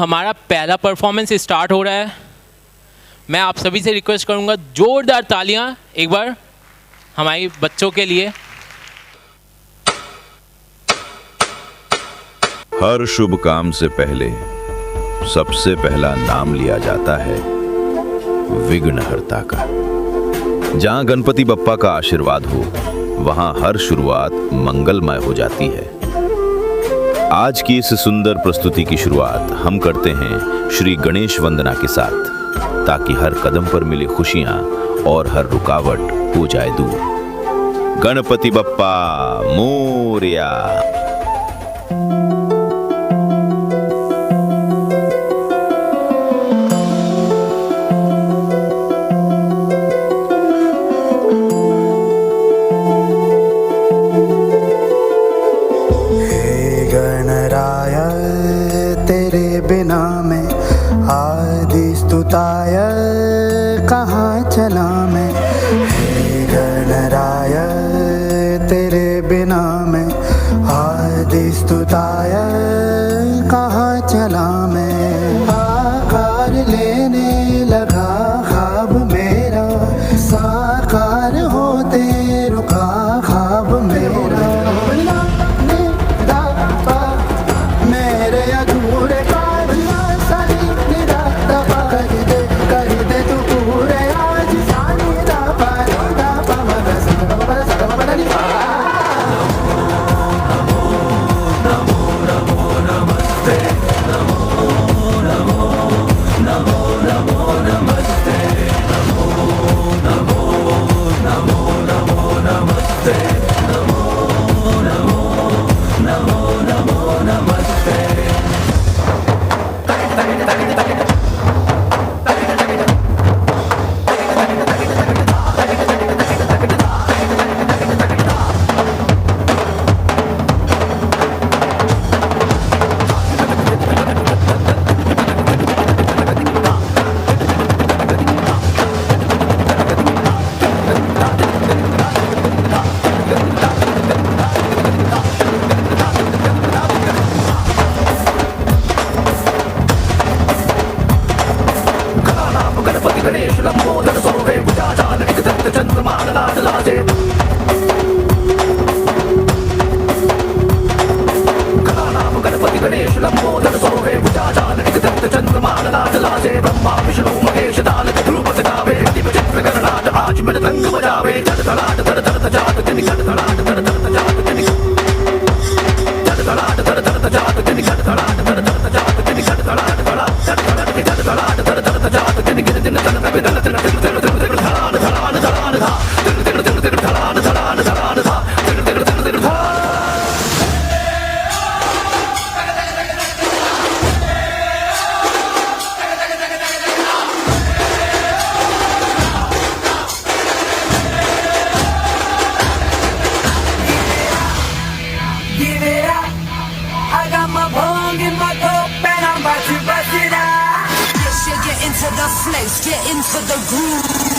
हमारा पहला performance start हो रहा है। मैं आप सभी से रिक्वेस्ट करूंगा जोरदार तालियां एक बार हमारे बच्चों के लिए। हर शुभ काम से पहले सबसे पहला नाम लिया जाता है विघ्नहर्ता का। जहां गणपति बप्पा का आशीर्वाद हो वहां हर शुरुआत मंगलमय हो जाती है। आज की इस सुंदर प्रस्तुति की शुरुआत हम करते हैं श्री गणेश वंदना के साथ, ताकि हर कदम पर मिली खुशियां और हर रुकावट हो जाए दूर। गणपति बप्पा मोरया। स्तुताय कहाँ चला मैं, हे गणराय तेरे बिना मैं, आदि स्तुताय कहाँ चला मैं। आकार लेने लगा ख्वाब मेरा, साकार होते रुका ख्वाब मेरा। मेरे अधूरे get into the groove.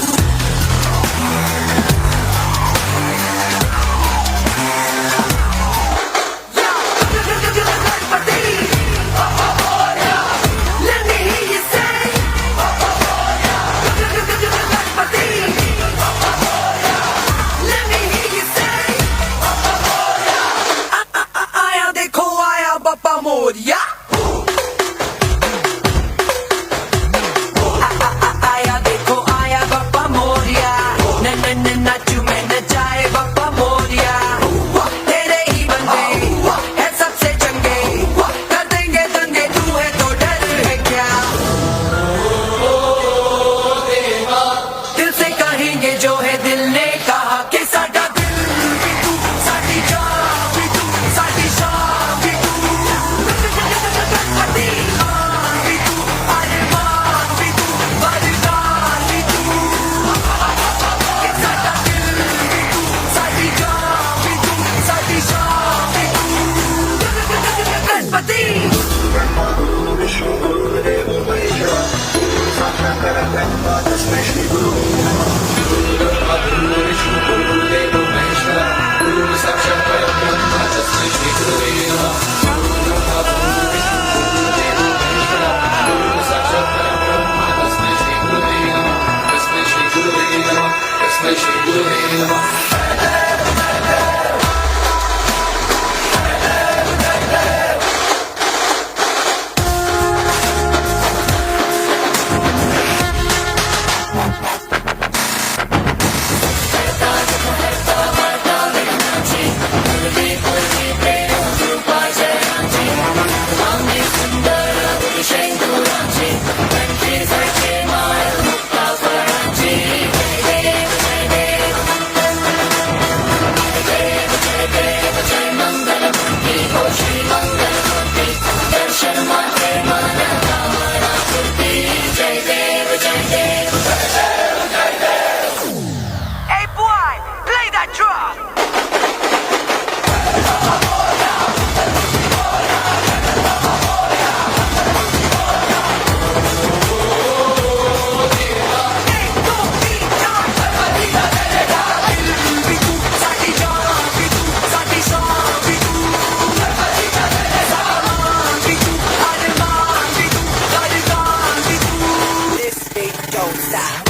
it don't stop.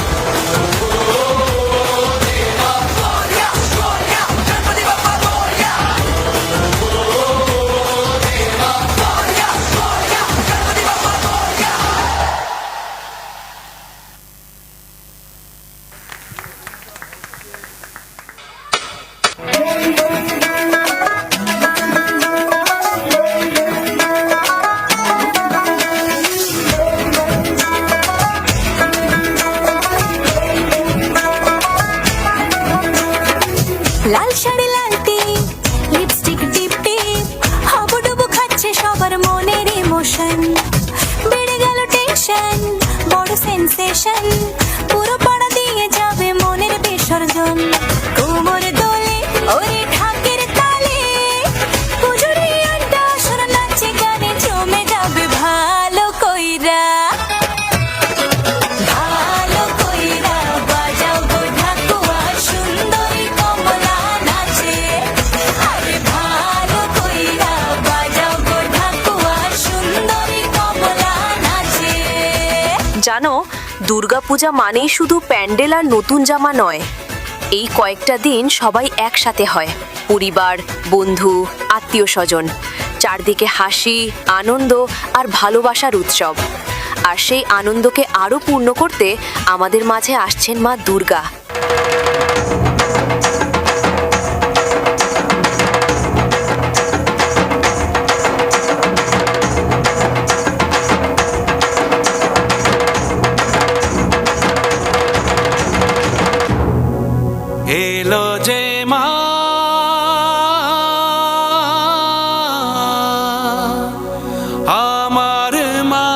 Gloria, Gloria, Ganpati Bappa Gloria. Gloria, Gloria, Ganpati Bappa Gloria. Lal sari লালটি lipstick টিপ টিপ হাবুডুবু খাচ্ছে সবার মনের ইমোশন বেড়ে গেল টেনশন বড় সেন্সেশন পুরো পাড়া দিয়ে যাবে মনের বিসর্জন কোমর দোলে ওরে ঢাকের তালে পুজোরে আড্ডা সুর নাচে গানে জমে যাবে ভালো কইরা ভালো কইরা বাজাও গো ঢাকুয়া সুন্দরী কমলা নাচে আরে ভালো কইরা বাজাও গো ঢাকুয়া সুন্দরী কমলা নাচে। জানো, দুর্গাপূজা মানেই শুধু প্যান্ডেল আর নতুন জামা নয়। এই কয়েকটা দিন সবাই একসাথে হয়, পরিবার, বন্ধু, আত্মীয় স্বজন, চারদিকে হাসি, আনন্দ আর ভালোবাসার উৎসব। আর সেই আনন্দকে আরও পূর্ণ করতে আমাদের মাঝে আসছেন মা দুর্গা। এলো যে মা আমার মা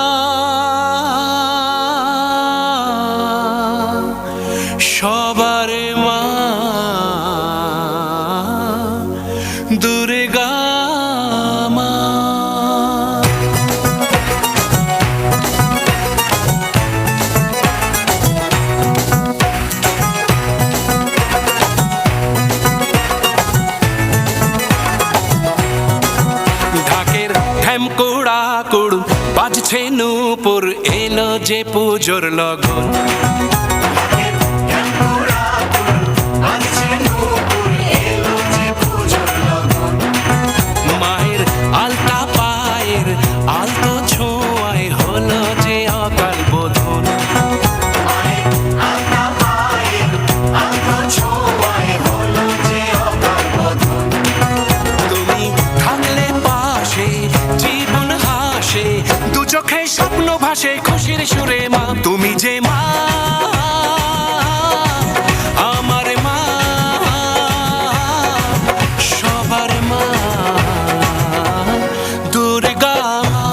সবার মা দুর্গা মা। ঢাকের ঢ্যামকুড়া কুড়ু বাজছে নূপুর এলো যে পুজোর লগন। মায়ের আলতা পায়ের আলতো ছোঁয়ায় হলো যে অকাল বোধন। তুমি থাকলে পাশে জীবন হাসে, দু চোখে স্বপ্ন ভাসে খুশির সুরে মা। তুমি যে মা আমার মা সবার মা দুর্গা মা।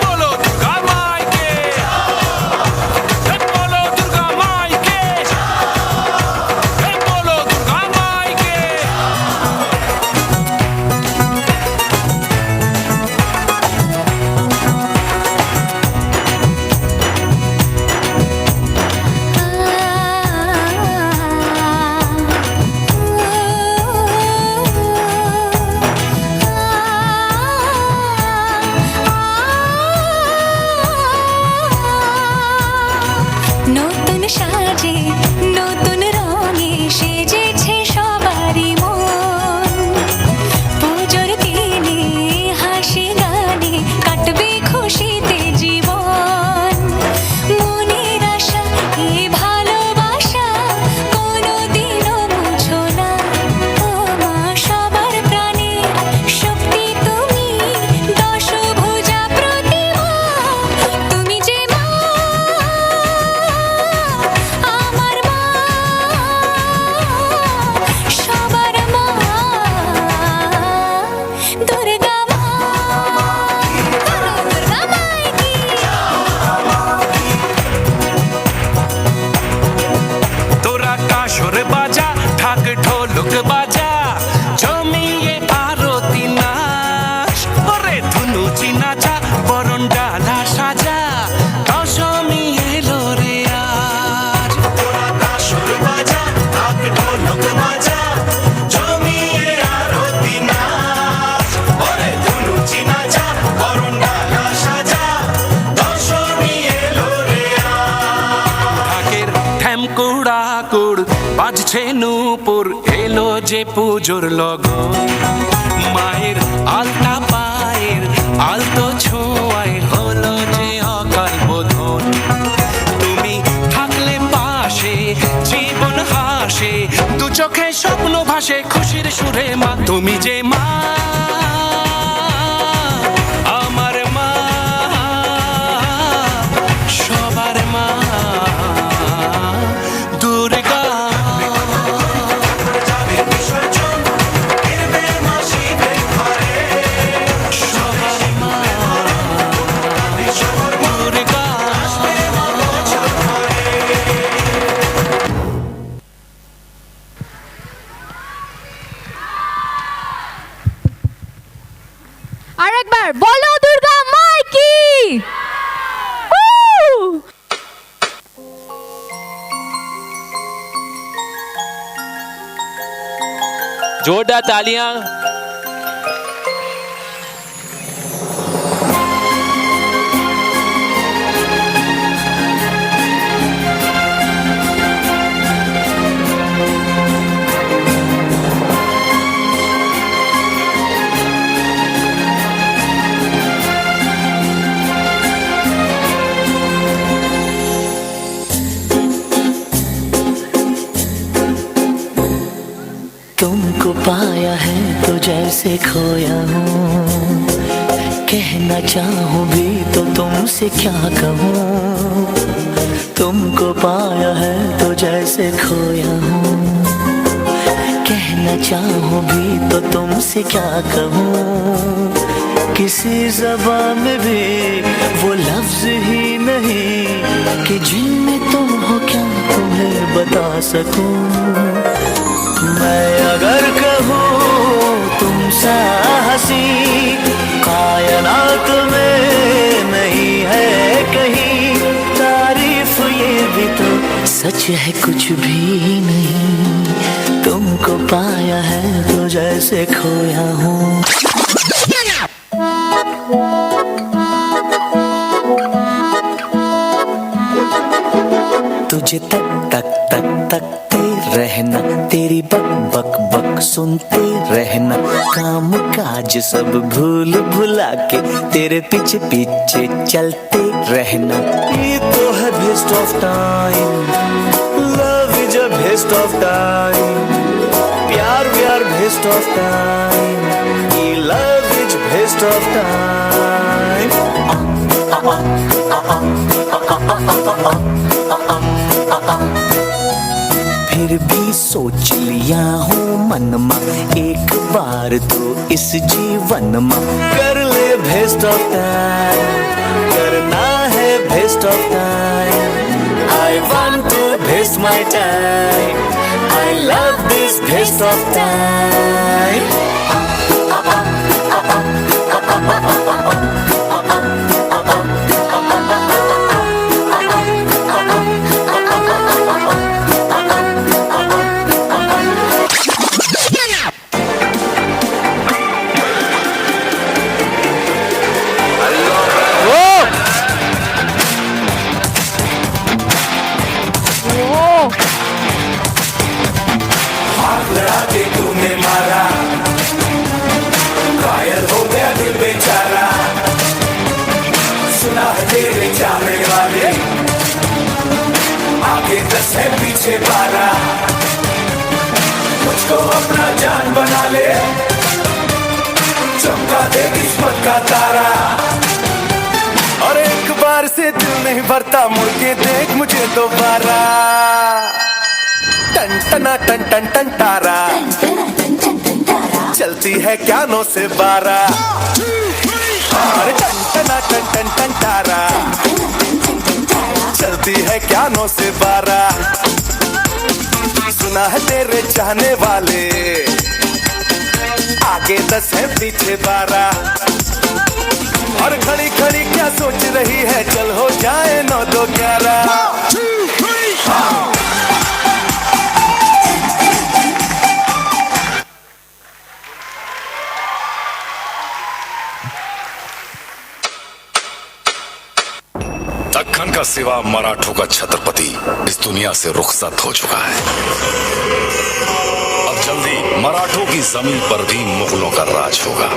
বলো দুর্গা মাইকে, বলো দুর্গা মাইকে, বলো দুর্গা মাইকে। নতুন সাজে নতুন রঙে সেজেছে সবারই মন পুজোর দিনে হাসি গানে কাটবে খুশিতে জীবন মনের আশা এ ভালোবাসা কোনোদিনও মুছো না ও মা সবার প্রাণে শক্তি তুমি দশভুজা প্রতিমা তুমি যে মা আমার মা সবার মা দুর্গা মা দুর্গা মাইকি। তোরা কাসর বাজা ঢাক ঢোলক বাজা জমিয়ে আরতি নাচ ওরে ধুনুচি নাচা বরণ ডালা সাজা দশমী এলো রে আজ। তোরা কাসর বাজা ঢাক ঢোলক বাজা জমিয়ে আরতি নাচ ওরে ধুনুচি নাচা বরণ ডালা সাজা দশমী এলো রে আজ। ঠাকুর বাজছে নূপুর এলো যে পুজোর লগন মায়ের আলতা পায়ের আলতো ছোঁয়ায় হলো যে অকাল বোধন তুমি থাকলে পাশে জীবন হাসে দু চোখে স্বপ্ন ভাসে খুশির সুরে মা তুমি যে মা আমার মা সবার মা দুর্গা সবার মা দুর্গা আরেকবার বলো দুর্গা মাই কি जोरदार तालियां। तुमको पाया है तो जैसे खोया हूँ कहना चाहूँ भी तो तुमसे क्या कहूँ तुमको पाया है तो जैसे खोया हूँ कहना चाहूँ भी तो तुमसे क्या कहूँ किसी ज़बान में भी वो लफ्ज़ ही नहीं कि जिनमें तुम हो क्या तुम्हें बता सकूँ मैं अगर कहूँ तुम सा हंसी कायनात में नहीं है कहीं तारीफ ये भी तो सच है कुछ भी नहीं तुमको पाया है तो जैसे खोया हूँ तुझे तक तक तक तकते रहना तेरी बक बक बक सुनते रहना काम काज सब भूल भुला के तेरे पीछे पीछे चलते रहना ये तो है best of time love is a best of time प्यार व्यार बेस्ट ऑफ टाइम ये love is best of time फिर भी सोच लिया हूँ मन में एक बार तो इस जीवन में कर ले बेस्ट ऑफ टाइम करना है best of time I want to best my time I love this best of time तूने मारा घायल हो गया दिल बेचारा सुना है तेरे चाहने वाले आगे 10 है पीछे 12 मुझको अपना जान बना ले चमका दे किस्मत का तारा और एक बार से दिल नहीं भरता मुड़ के देख मुझे दोबारा टन टना टन टन टन तारा चलती है क्या 9 से 12 अरे टन टना टन टन टन तारा चलती है क्या 9 से 12 सुना है तेरे चाहने वाले आगे 10 है पीछे 12 और खड़ी खड़ी क्या सोच रही है चल हो जाए 9 2 11 दक्खन का सिवा मराठों का छत्रपति इस दुनिया से रुखसत हो चुका है। अब जल्दी मराठों की जमीन पर भी मुगलों का राज होगा।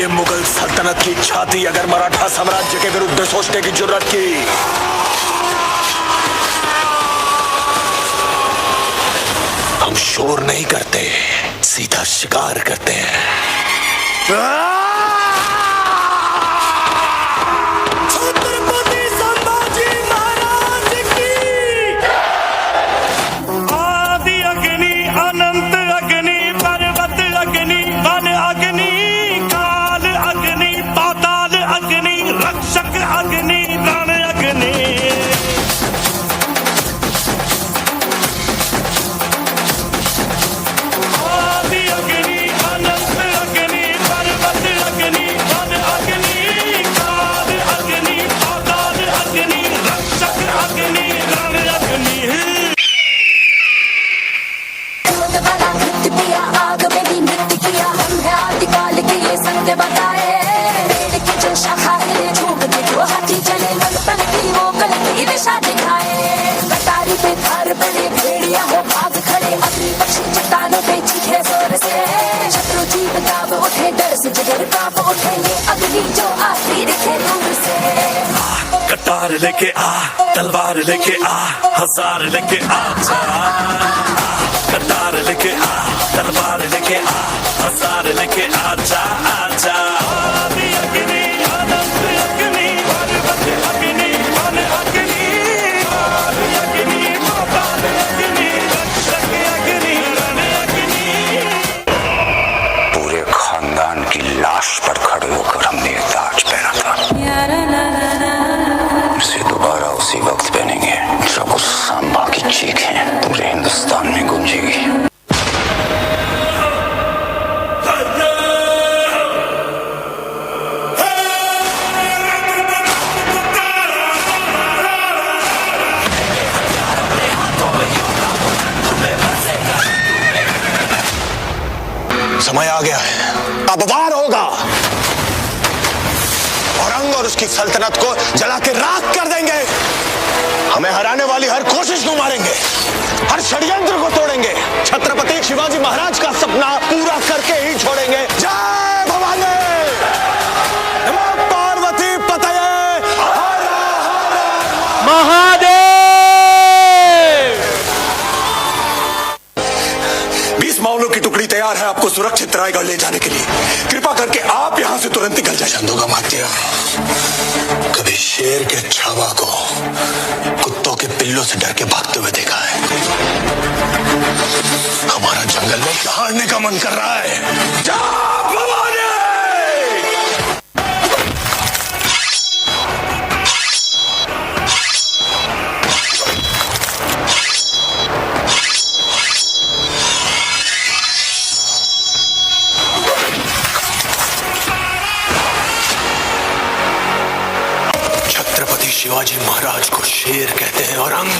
मुगल सल्तनत की छाती अगर मराठा साम्राज्य के विरुद्ध सोचने की जरूरत की। हम शोर नहीं करते, सीधा शिकार करते हैं। छत्रपति संभाजी महाराज की। आदि अग्नि अनंत अग्नि पर्वत अग्नि वन अग्नि रक्षक अग्नि रण अग्नि। आदि अग्नि अनंत अग्नि पर्वत अग्नि वन अग्नि काल अग्नि पाताल अग्नि रक्षक अग्नि रण अग्नि। आग में भी नृत्य किया हम है आदिकाल के ये सत्य बताए। शाखा हिले झूम के जो हाथी चले मन पलटी वो कलकी दिशा दिखाए। कटारी पे धार बड़े भेड़िया हो भाग खड़े अग्नि पक्षी चट्टानों पे चीखे जोर से। शत्रु जीव कांप उठे डर से जिगर कांप उठे ये अग्नि जो आती दिखे दूर से। कटार लेके आ तलवार लेके आ हजार लेके आ जा। कटार लेके आ तलवार लेके आ हजार लेके आ जा आजा। लाश पर खड़े होकर हमने ये ताज पहना था, इसे दोबारा उसी वक्त पहनेंगे जब उस सांबा की चीखें पूरे हिंदुस्तान में गूंजेगी। समय आ गया है, अब वार होगा। औरंग और उसकी सल्तनत को जला के राख कर देंगे। हमें हराने वाली हर कोशिश को मारेंगे, हर षड्यंत्र को तोड़ेंगे। छत्रपति शिवाजी महाराज का सपना पूरा करके ही छोड़ेंगे। जय भवानी, नमो पार्वती पतये, हर हर महादेव। 20 मावलों की टुकड़ी तैयार है आपको सुरक्षित रायगढ़ ले जाने के लिए। कृपा करके आप यहाँ से तुरंत निकल जाए। चंदू का मात्या, कभी शेर के छावा को कुत्तों के पिल्लों से डर के भागते हुए देखा है? हमारा जंगल में दहाड़ने का मन कर रहा है। जा भवानी! छत्रपति शिवाजी महाराज को शेर कहते हैं औरंग,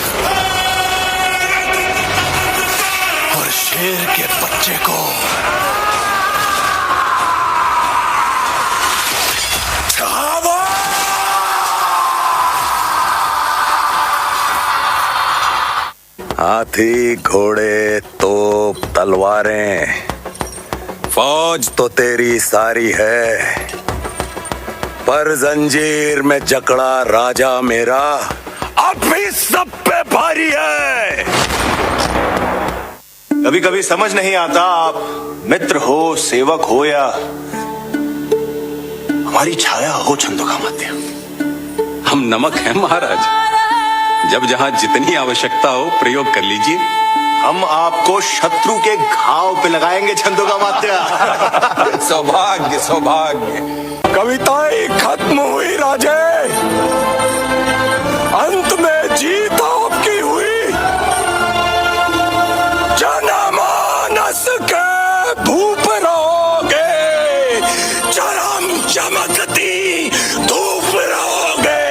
और शेर के बच्चे को छावा। हाथी, घोड़े, तोप, तलवारें, फौज तो तेरी सारी है, पर जंजीर में जकड़ा राजा मेरा अब भी सब पे भारी है। कभी कभी समझ नहीं आता, आप मित्र हो, सेवक हो, या हमारी छाया हो छंदोकामात्य। हम नमक हैं महाराज, जब जहां जितनी आवश्यकता हो प्रयोग कर लीजिए। हम आपको शत्रु के घाव पे लगाएंगे छंदोकामात्य। सौभाग्य सौभाग्य। कविताएं खत्म हुई राजे, अंत में जीत आपकी हुई। जनमानस के धूप रहोगे, चरम चमकती धूप रहोगे।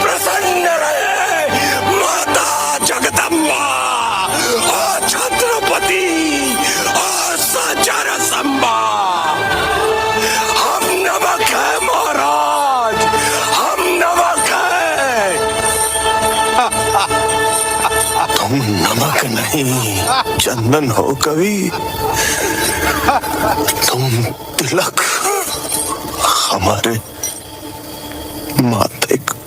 प्रसन्न रहे माता जगदम्बा और छत्रपति और सचर संबा। हम नमक है महाराज, हम नमक है। तुम नमक नहीं चंदन हो कवि, तुम तिलक हमारे माथे का।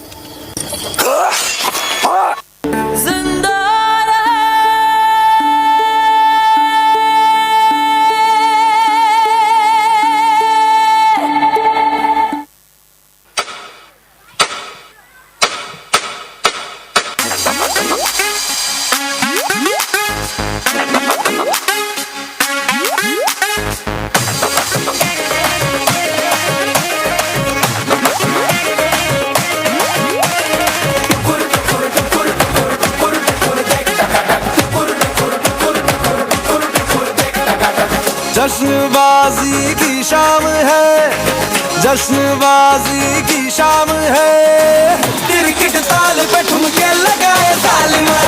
जश्नबाजी की शाम है, जश्नबाजी की शाम है। क्रिकेट ताल पे ठुमके लगाए तालिमा।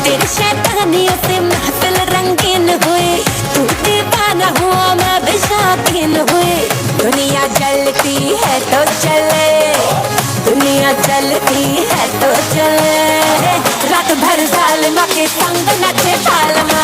तेरी शैतानियों से महफिल रंगीन हुई, तू दीवाना हुआ मैं भी शौकीन हुई। दुनिया जलती है तो चले, दुनिया चलती है तो चले। रात भर जालिमा के संग नचे तालमा।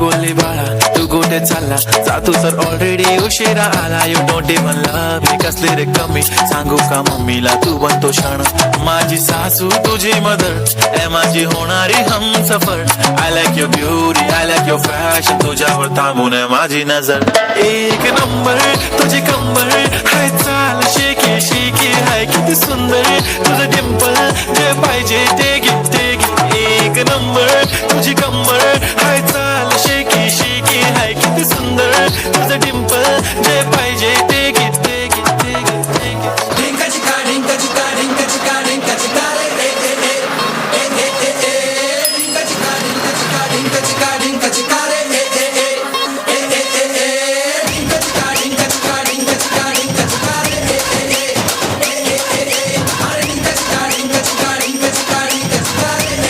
बोले बाळा तू गोटे चालला जातो सर ऑलरेडी उशिरा आला. You don't even love me कसले रे कमी सांगू का मम्मीला तू बनतो क्षण. माझी सासू तुझी मदर ए माझी होणारी हम सफर. I like your beauty I like your fashion तुझ्यावर थांबून माझी नजर. एक नंबर तुझी कंबर हाय चाल शेकी शेकी हाय किती सुंदर तुझं डिंपल जे पाहिजे ते घे. एक नंबर तुझी कंबर हाय चाल शेकी शेकी हाय किती सुंदर तुझं डिंपल जे पाहिजे ते घे. डिंका चिका डिंका चिका डिंका चिका डिंका चिका रे डिंका चिका डिंका चिका डिंका चिका डिंका चिका रे डिंका चिका डिंका चिका डिंका चिका डिंका चिका रे अरे डिंका चिका डिंका चिका डिंका चिका डिंका चिका रे.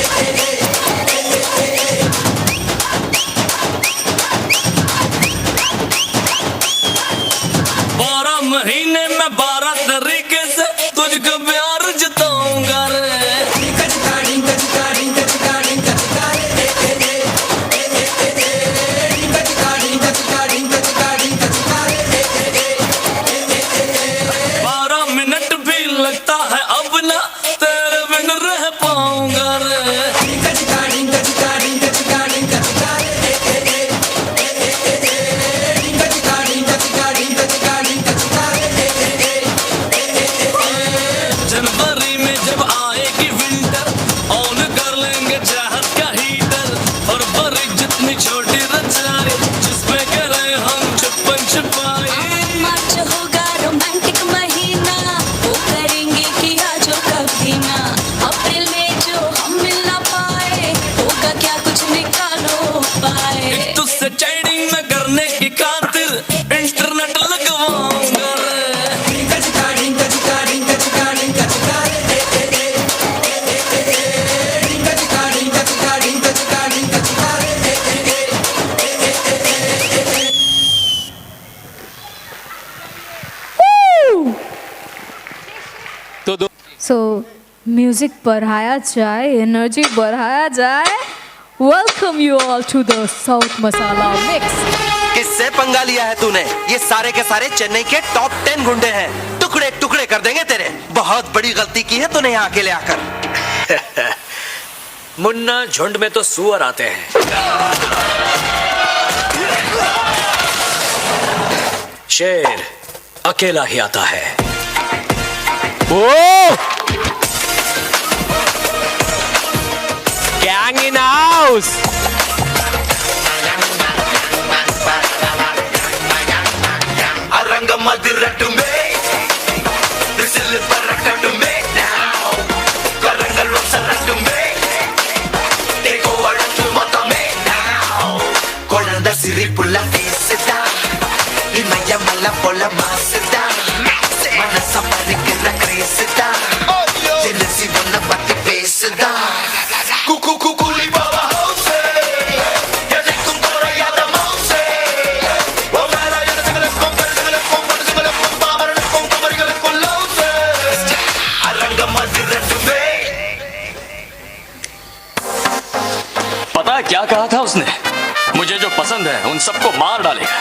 की खातिर इंटरनेट लगवाऊंगा तो सो म्यूजिक बढ़ाया जाए, एनर्जी बढ़ाया जाए. Welcome you all to the south masala mix. किससे पंगा लिया है तूने? ये सारे के सारे चेन्नई के टॉप 10 गुंडे हैं. टुकड़े टुकड़े कर देंगे तेरे. बहुत बड़ी गलती की है तूने यहाँ अकेले आकर. मुन्ना, झुंड में तो सुअर आते हैं. शेर अकेला ही आता है. Gang in house. Aranga மதிரட்டுமே whistle பறக்கட்டுமே now கரங்கள் வசரட்டுமே தேகோ அடக்கு மொத்தமே now குழந்தை சிரிப்புள்ள பேசுதா இமயமல்ல போல மாசுதா மனச பறிக்கிற கிரேசுதா ஜெலசி ஒன்ன பத்தி பேசுதா குக்கு குக்குலி பாபா ஹவுசே எதுக்கும் குறையாத மவுசே पता है क्या कहा था उसने? मुझे जो पसंद है उन सबको मार डालेगा.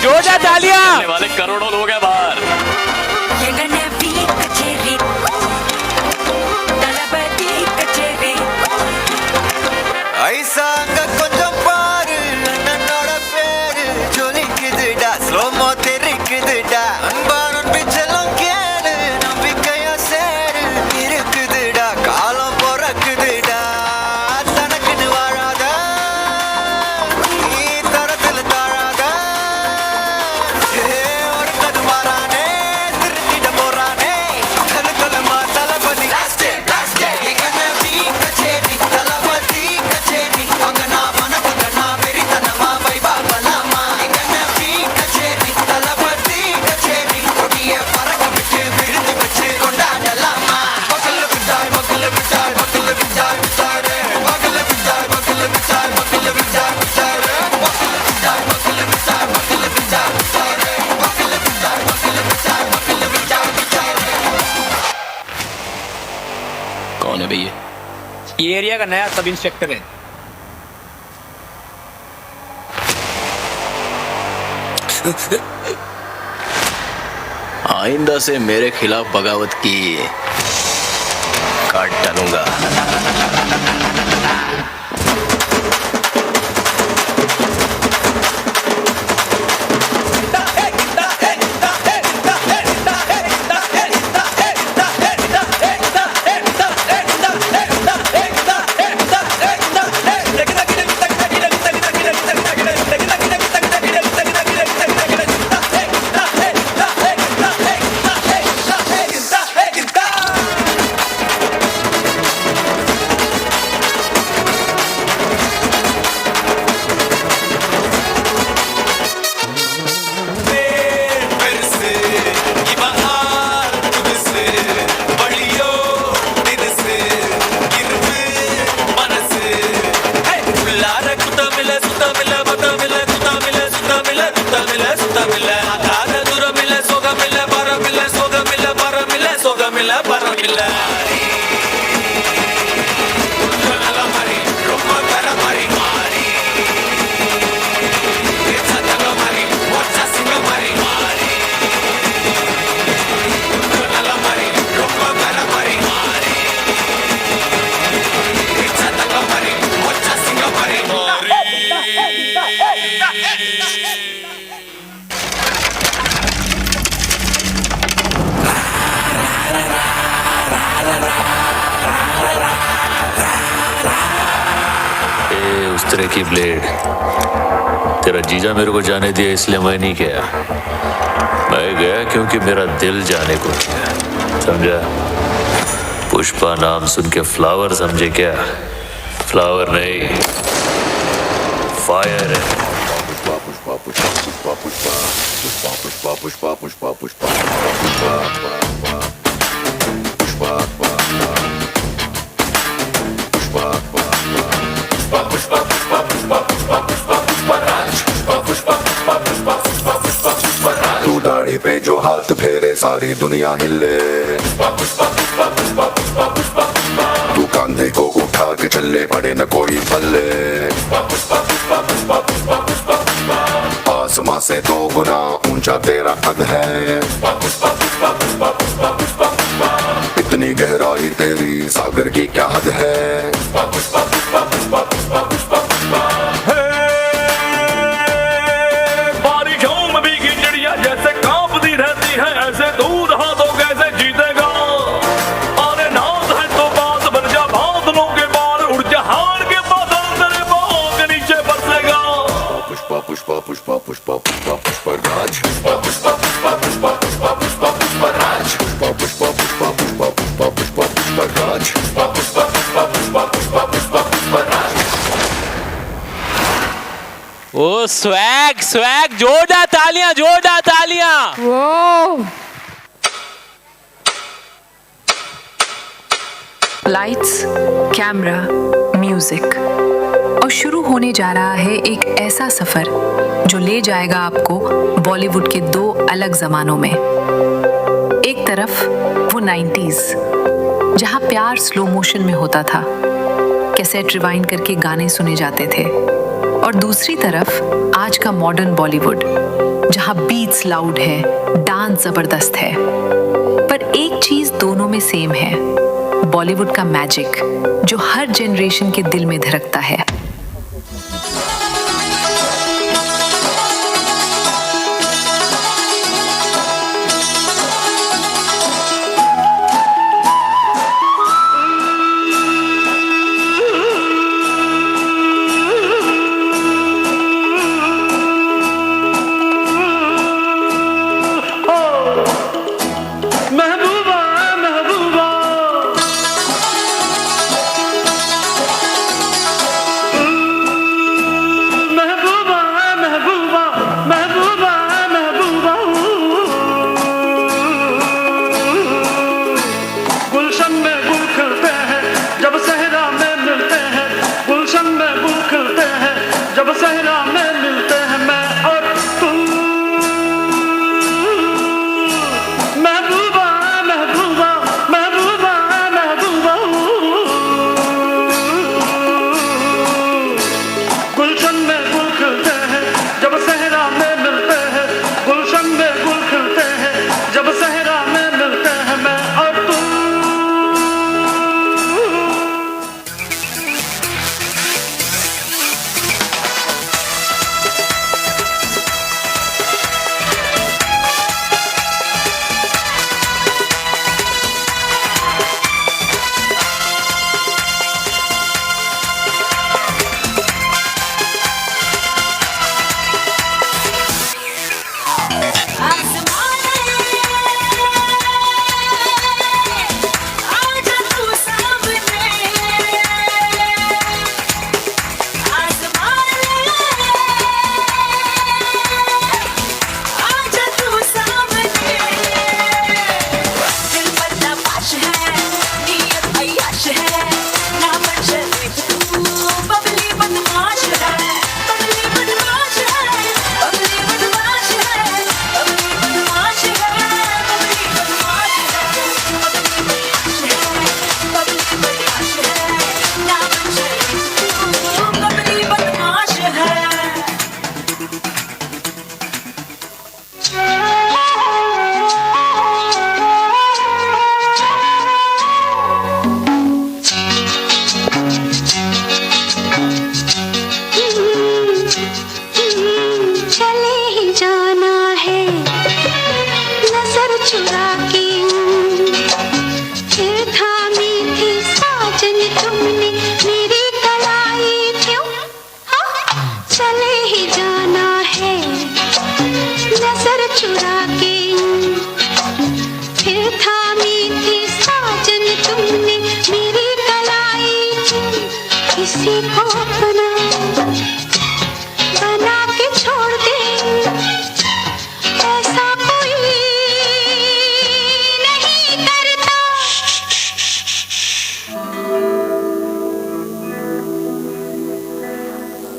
जोरदार तालियां. वाले करोड़ों लोग हैं बाहर. ஐசா அங்க கொஞ்சம் பாரு அண்ணனோட பேரு ஜொலிக்குதுடா ஸ்லோமோ தெரிக்குதுடா அன்பான பிச்செல்லாம் கேளு நம்பிக்கையா சேரு இருக்குதுடா காலம் பிறக்குதுடா தனக்குன்னு வாழாத நீ தரத்துல தாழாத ஒரு கது மாறானே திருத்திட போறானே கலு கலுமா தளபதி कौन है भैया? ये एरिया का नया सब इंस्पेक्टर है. आइंदा से मेरे खिलाफ बगावत की काट डालूंगा. उस्तरे की ब्लेड, तेरा जीजा मेरे को जाने दिया इसलिए मैं नहीं गया. मैं गया क्योंकि मेरा दिल जाने को गया. समझा? पुष्पा नाम सुन के फ्लावर समझे क्या? फ्लावर नहीं, फायर है। पुष्पा पुष्पा पुष्पा पुष्पा पुष्पा पुष्पा पुष्पा पुष्पा पुष्पा पुष्पा तू दाढ़ी पे जो हाथ फेरे सारी दुनिया हिले, तू कांधे को उठा के चले पड़े न कोई पल्ले, आसमां से 2 गुना ऊंचा तेरा कद है, इतनी गहराई तेरी सागर की क्या हद है। बारिशों में भी चिड़िया जैसे कांपती रहती है, ऐसे दूध हाथों कैसे जीतेगा। अरे नाथ है तो बात बन जा, बादलों के बार उड़ जा, हार के बादल तेरे पाँव के नीचे बरसेगा। पुष्पा पुष्पा पुष्पा पुष्पा पुष्पा पुष्पा राज, पुष्पा पुष्पा पुष्पा पुष्पा पुष्पा पुष्पा पुष्पा राज, पुष्पा पुष्पा पुष्पा पुष्पा पुष्पा पुष्पा पुष्पा राज, पुष्पा पुष्पा पुष्पा पुष्पा पुष्पा पुष्पा पुष्पा राज। ओ स्वैग स्वैग, जोरदार तालियां, जोरदार तालियां। लाइट्स, कैमरा, म्यूजिक, और शुरू होने जा रहा है एक ऐसा सफर जो ले जाएगा आपको बॉलीवुड के 2 अलग जमानों में। एक तरफ वो 90s, जहां प्यार स्लो मोशन में होता था, कैसेट रिवाइंड करके गाने सुने जाते थे, और दूसरी तरफ आज का मॉडर्न बॉलीवुड, जहां बीट्स लाउड है, डांस जबरदस्त है। पर एक चीज दोनों में सेम है, बॉलीवुड का मैजिक जो हर जनरेशन के दिल में धड़कता है। महबूबा महबूबा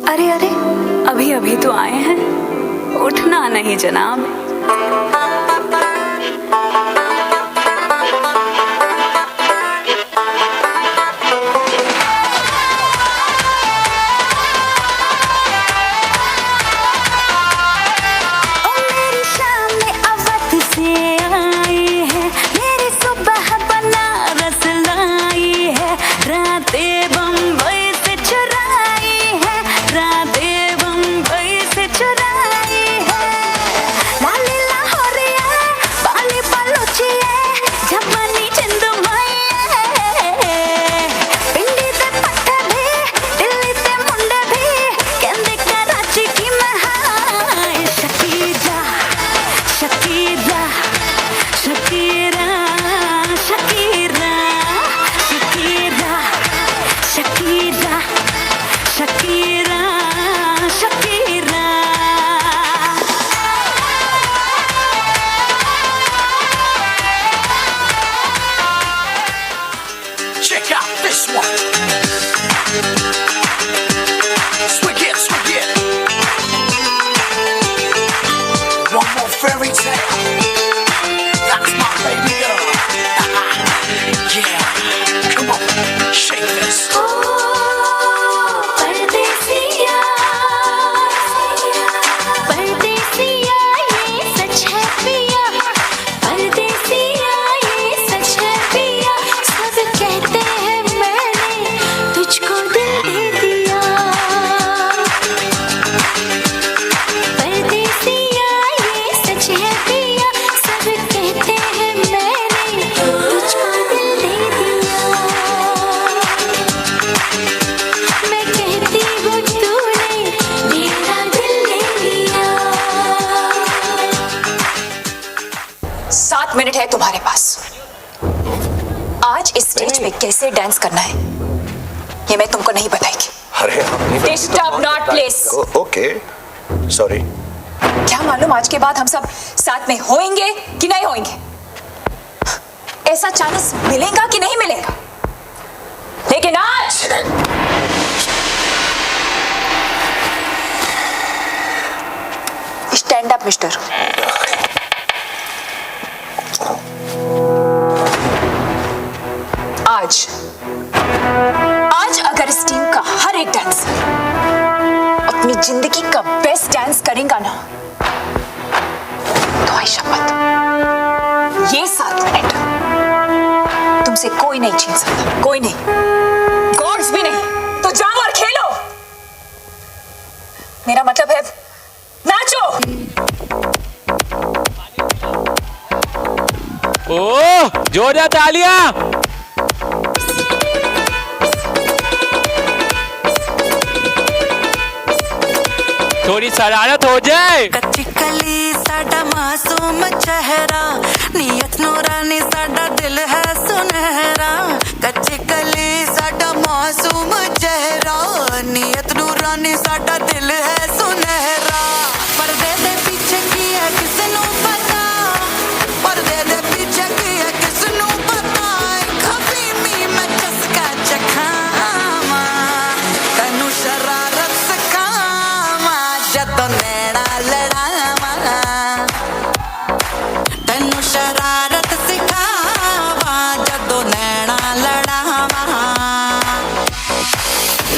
अरे अरे, अभी अभी तो आए हैं, उठना नहीं जनाब। Check out this one. Swig it, swig it. One more fairy tale. That's my baby girl. Yeah, come on, shake this. परदेसिया, परदेसिया ये सच है पिया, परदेसिया ये सच है पिया, सब कहते हैं मैंने तुझको दिल दे दिया। परदेसिया ये सच है पिया, सब कहते हैं मैंने तुझको दिल दे दिया। मैं कहती हूँ तूने मेरा दिल ले लिया। 7 मिनट है तुम्हारे पास। आज इस स्टेज पे कैसे डांस करना है ये मैं तुमको नहीं बताएगी। अरे आपने disturb not please. Okay sorry. क्या मालूम आज के बाद हम सब साथ में होंगे कि नहीं होंगे। ऐसा चांस मिलेगा कि नहीं मिलेगा, लेकिन आज स्टैंड अप मिस्टर। आज अगर इस टीम का हर एक डांसर अपनी जिंदगी का बेस्ट डांस करेगा ना, तो आई शपथ ये 7 मिनट तुमसे कोई नहीं छीन सकता, कोई नहीं, गॉड्स भी नहीं। तो जाओ और खेलो, मेरा मतलब है नाचो। ओह, जोरदार तालियां। थोड़ी शरारत हो जाए। कच्ची कली साडा मासूम चेहरा, नीयत नूरानी साडा दिल है सुनहरा। कच्ची कली साडा मासूम चेहरा, नीयत नूरानी साडा दिल है सुनहरा। पर्दे दे पीछे की है किसनू पता, पर्दे दे पीछे की है किसनू पता। कभी मी मैं चस्का चखावा, तैनू शरारत सिखावा, जदों नैना लड़ावा, तैनू शरारत सिखावा, जदों नैना लड़ावा।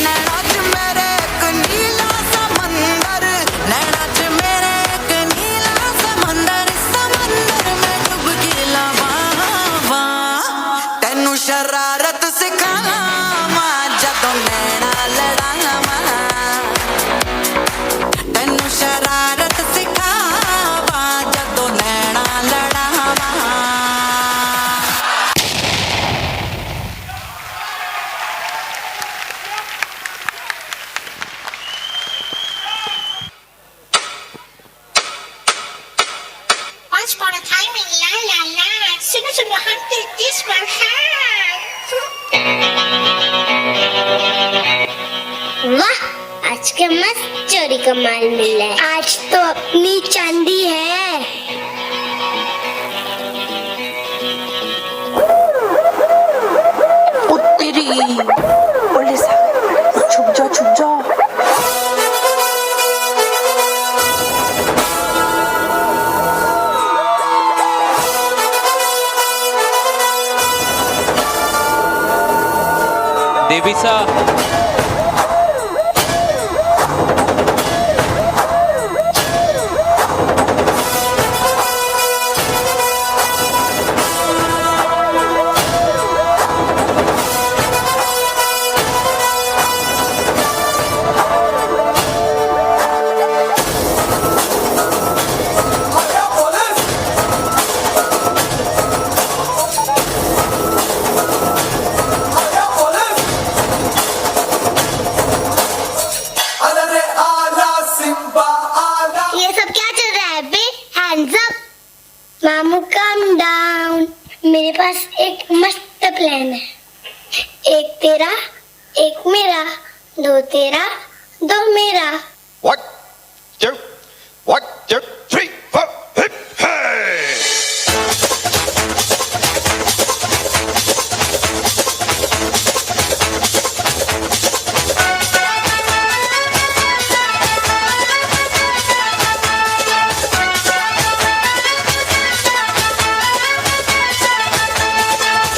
नैना च मेरे एक नीला समंदर, नैना च मेरे एक नीला समंदर, समंदर में डुबकी लवावा, तैनू शरारत सिखावा, जदों नैना लड़ावा, तैनू शरारत सिखावा, जदों नैना लड़ावा। Once upon a time in La La Land, सुनो सुनो हम दिस पर वाह, आज के मस्त चोरी का माल मिला है। आज तो अपनी चांदी है। तेरी पुलिस आ गई। छुप जाओ छुप जाओ। देवीसा, अरे आला सिम्बा आला। ये सब क्या चल रहा है बे? Hands up. मामू कम डाउन। मेरे पास एक मस्त प्लान है। एक तेरा, एक मेरा, दो तेरा, दो मेरा। 1 2 1 2 3 4 hip hey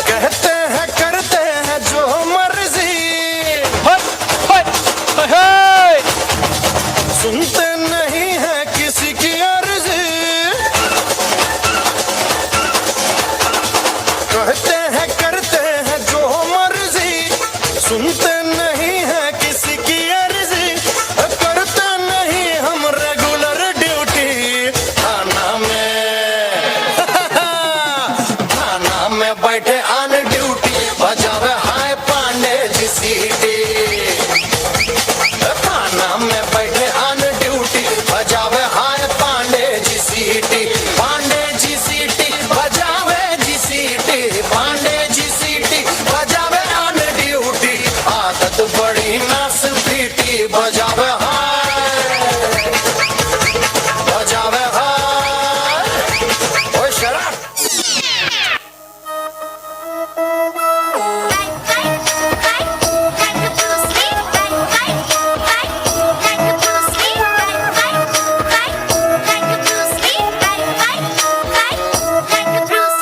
कहते हैं करते हैं जो मर्जी, सुनते नहीं है किसी की अर्जी। कहते हैं करते हैं जो मर्जी, सुनते नहीं है किसी की अर्जी। करते नहीं हम रेगुलर ड्यूटी थाना में। थाना में बैठे ऑन ड्यूटी, बजावे हाय पांडे जी सीटी। थाना में बैठे ऑन ड्यूटी, बजावे हाय पांडे जी सीटी। पांडे जी सीटी बजावे जी सीटी, पांडे जी सीटी बजावे ऑन ड्यूटी। आदत बड़ी नस पीटी, बजावे हाय, बजावे हाय। ओए शराब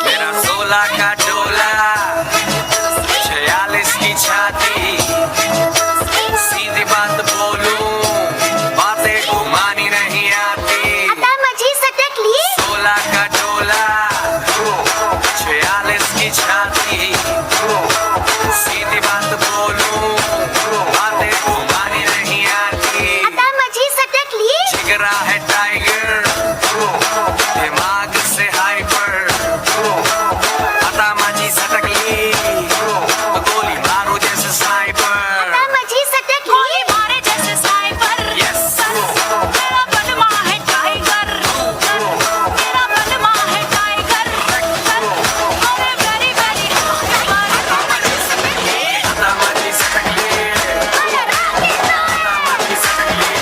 मेरा 16 का डोला, 46 की छाती, सीधी बात बोलूं बातें घुमानी नहीं आती। 16 का डोला, 46 की छाती, सीधी बात बोलूं बातें घुमानी नहीं आती। जिगरा है टाइगर, दिमाग से हाइपर, आता माझी सटकली तो गोली मारो जैसे स्नाइपर। गोली मारे जैसे स्नाइपर। Yes. मेरा बनमा है टाइगर, मेरा बनमा है टाइगर। अरे very very आता माझी सटकली, आता माझी सटकली, आता माझी सटकली,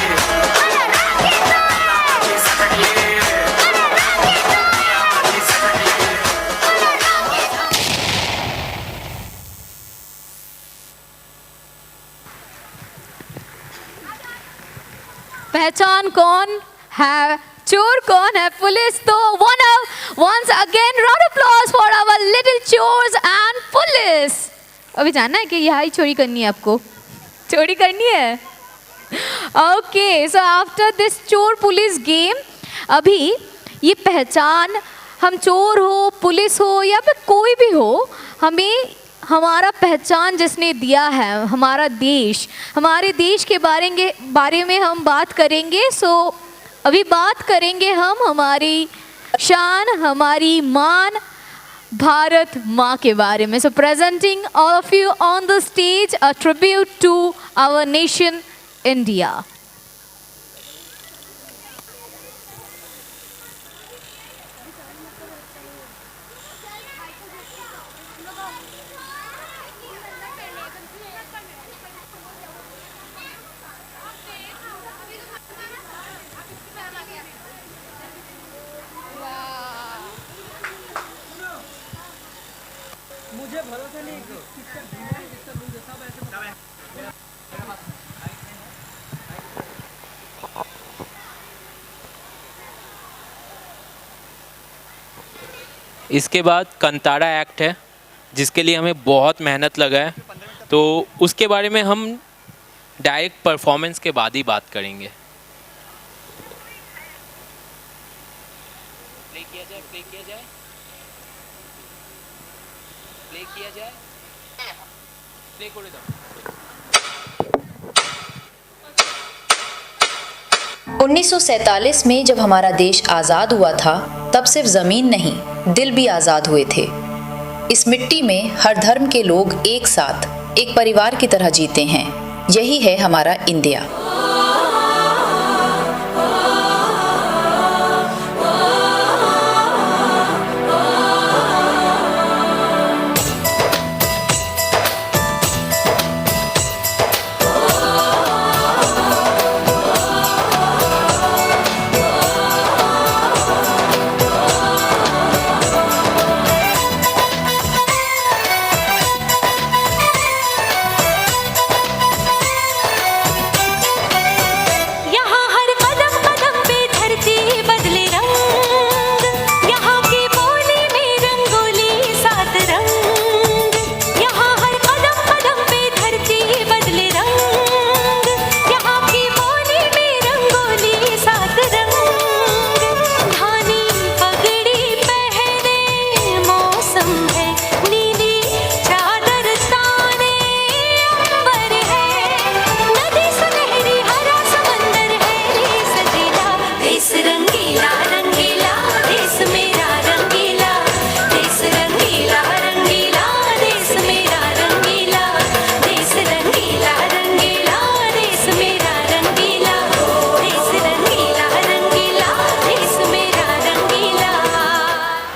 पहचान कौन है, चोर कौन है, पुलिस। तो once again round of applause for our little chores and police। अभी जानना है कि यहाँ ही चोरी करनी है आपको, चोरी करनी है। ओके, सो आफ्टर दिस चोर पुलिस गेम, अभी ये पहचान, हम चोर हो, पुलिस हो या फिर कोई भी हो, हमें हमारा पहचान जिसने दिया है, हमारा देश, हमारे देश के बारे में हम बात करेंगे। सो अभी बात करेंगे हम हमारी शान, हमारी मान, भारत माँ के बारे में। So presenting all of you on the stage a tribute to our nation India. मुझे भरोसा नहीं इसके बाद कंतारा एक्ट है, जिसके लिए हमें बहुत मेहनत लगा है। तो उसके बारे में हम डायरेक्ट परफॉर्मेंस के बाद ही बात करेंगे। प्ले किया जाए, प्ले किया जाए, प्ले किया जाए, प्ले करे दाओ। 1947 में जब हमारा देश आज़ाद हुआ था, तब सिर्फ ज़मीन नहीं, दिल भी आज़ाद हुए थे। इस मिट्टी में हर धर्म के लोग एक साथ, एक परिवार की तरह जीते हैं। यही है हमारा इंडिया।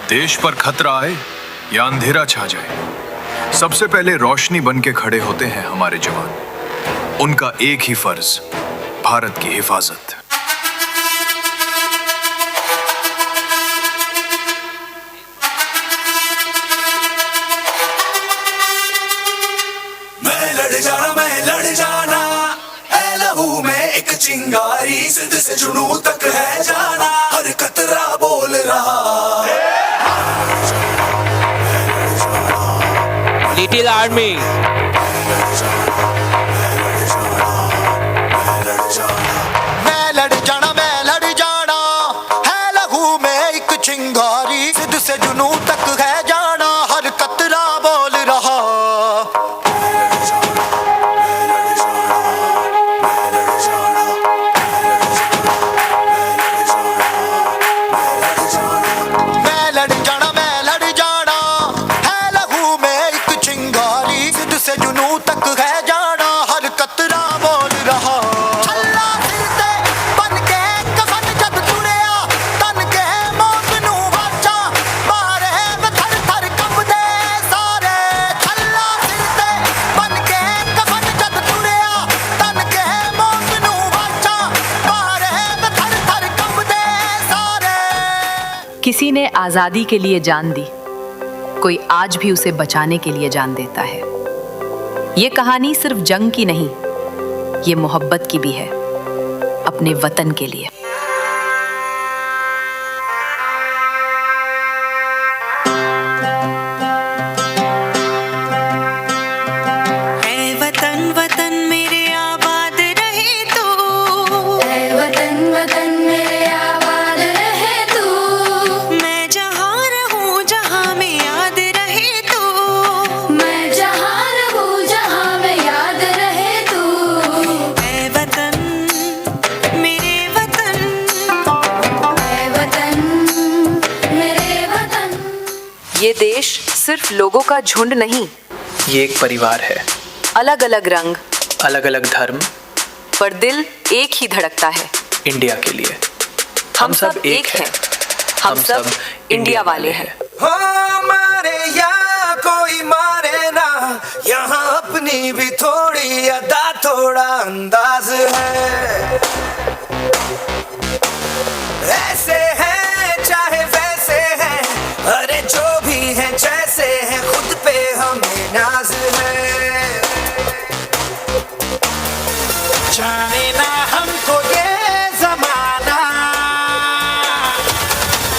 देश पर खतरा आए या अंधेरा छा जाए, सबसे पहले रोशनी बन के खड़े होते हैं हमारे जवान। उनका एक ही फर्ज, भारत की हिफाजत। मैं लड़ जाना है लहू में एक चिंगारी, जिद से जुनू तक है जाना, हर कतरा बोल रहा लिटिल आर्मी। मैं लड़ जाना है लहू में एक चिंगारी, जिद से जुनू तक है जाना, हर कतरा बोल रहा। मैं लड़ जाना है लहू में एक चिंगारी, जिद से जुनू तक है जाना, हर कतरा बोल रहा। छल्ला सिर ते बन के कफन जद तुड़िया, तन के मौत नू वाचा, मारे वे थर थर कंबदे सारे। छल्ला सिर ते बन के कफन जद तुड़िया, तन के मौत नू वाचा, मारे वे थर थर कंबदे सारे। किसी ने आजादी के लिए जान दी, कोई आज भी उसे बचाने के लिए जान देता है। ये कहानी सिर्फ जंग की नहीं, ये मोहब्बत की भी है, अपने वतन के लिए। ऐ वतन वतन मेरे आबाद रहे तू, ऐ वतन वतन मेरे आबाद रहे तू, मैं जहाँ रहूँ जहाँ में याद रहे तू, मैं जहाँ रहूँ जहाँ में याद रहे तू। ऐ वतन मेरे वतन, ऐ वतन मेरे वतन। ये देश सिर्फ लोगों का झुंड नहीं, ये एक परिवार है, अलग अलग रंग, अलग अलग धर्म, पर दिल एक ही धड़कता है, इंडिया के लिए। हम सब एक हैं, हम सब इंडिया वाले हैं। हो मारे या कोई मारे ना, यहाँ अपनी भी थोड़ी अदा थोड़ा अंदाज है। ऐसे हैं चाहे वैसे हैं, अरे जो भी हैं जैसे हैं, खुद पे हमें नाज है। जाने ना हमको ये जमाना,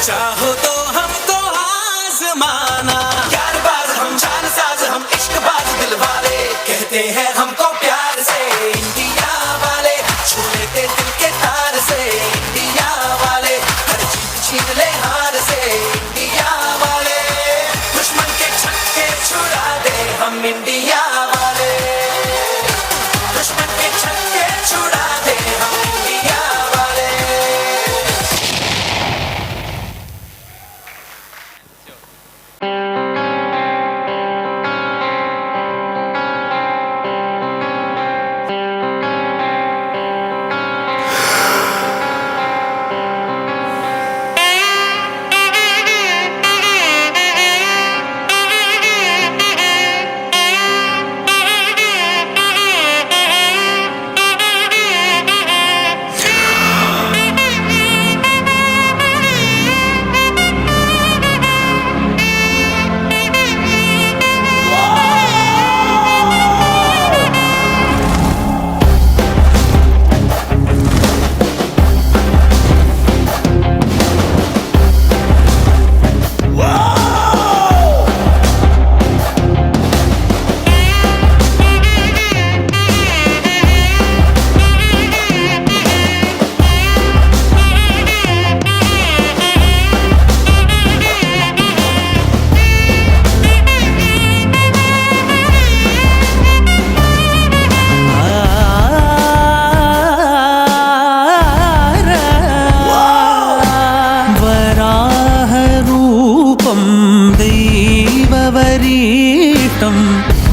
चाहो तो हमको आजमाना। यार बाज हम जान साज, हम इश्क बाज दिल वाले, कहते करते हैं हमको प्यार से इंडिया वाले, छू लेते दिल के तार से इंडिया वाले, हर जीत छीन ले हार से इंडिया वाले, दुश्मन के छक्के छुड़ा दे हम इंडिया वाले, दुश्मन के छक्के छुड़ा दे हम इंडिया वाले।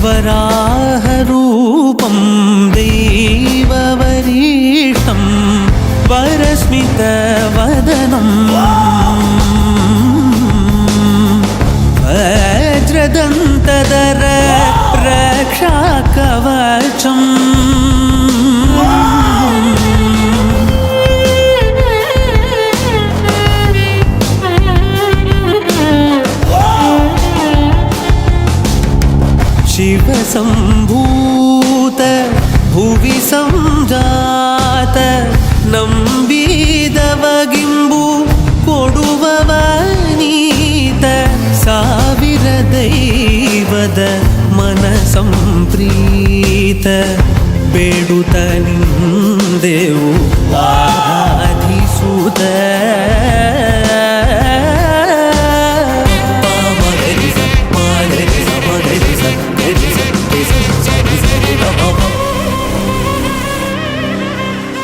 वराहरूपं दैववरीष्टं वरस्मितवदनं वज्रदन्तधर रक्षाकवचम् शिवसम्भूत भुवि संजात ನಂಬಿದವಗಿಂಬು ಕೊಡುವವನೀತ ಸಾವಿರ ದೈವದ ಮನ ಸಂಪ್ರೀತ ಬೇಡುತ್ತ ನಿಂದೆವು ಆರಾಧಿಸುತ್ತ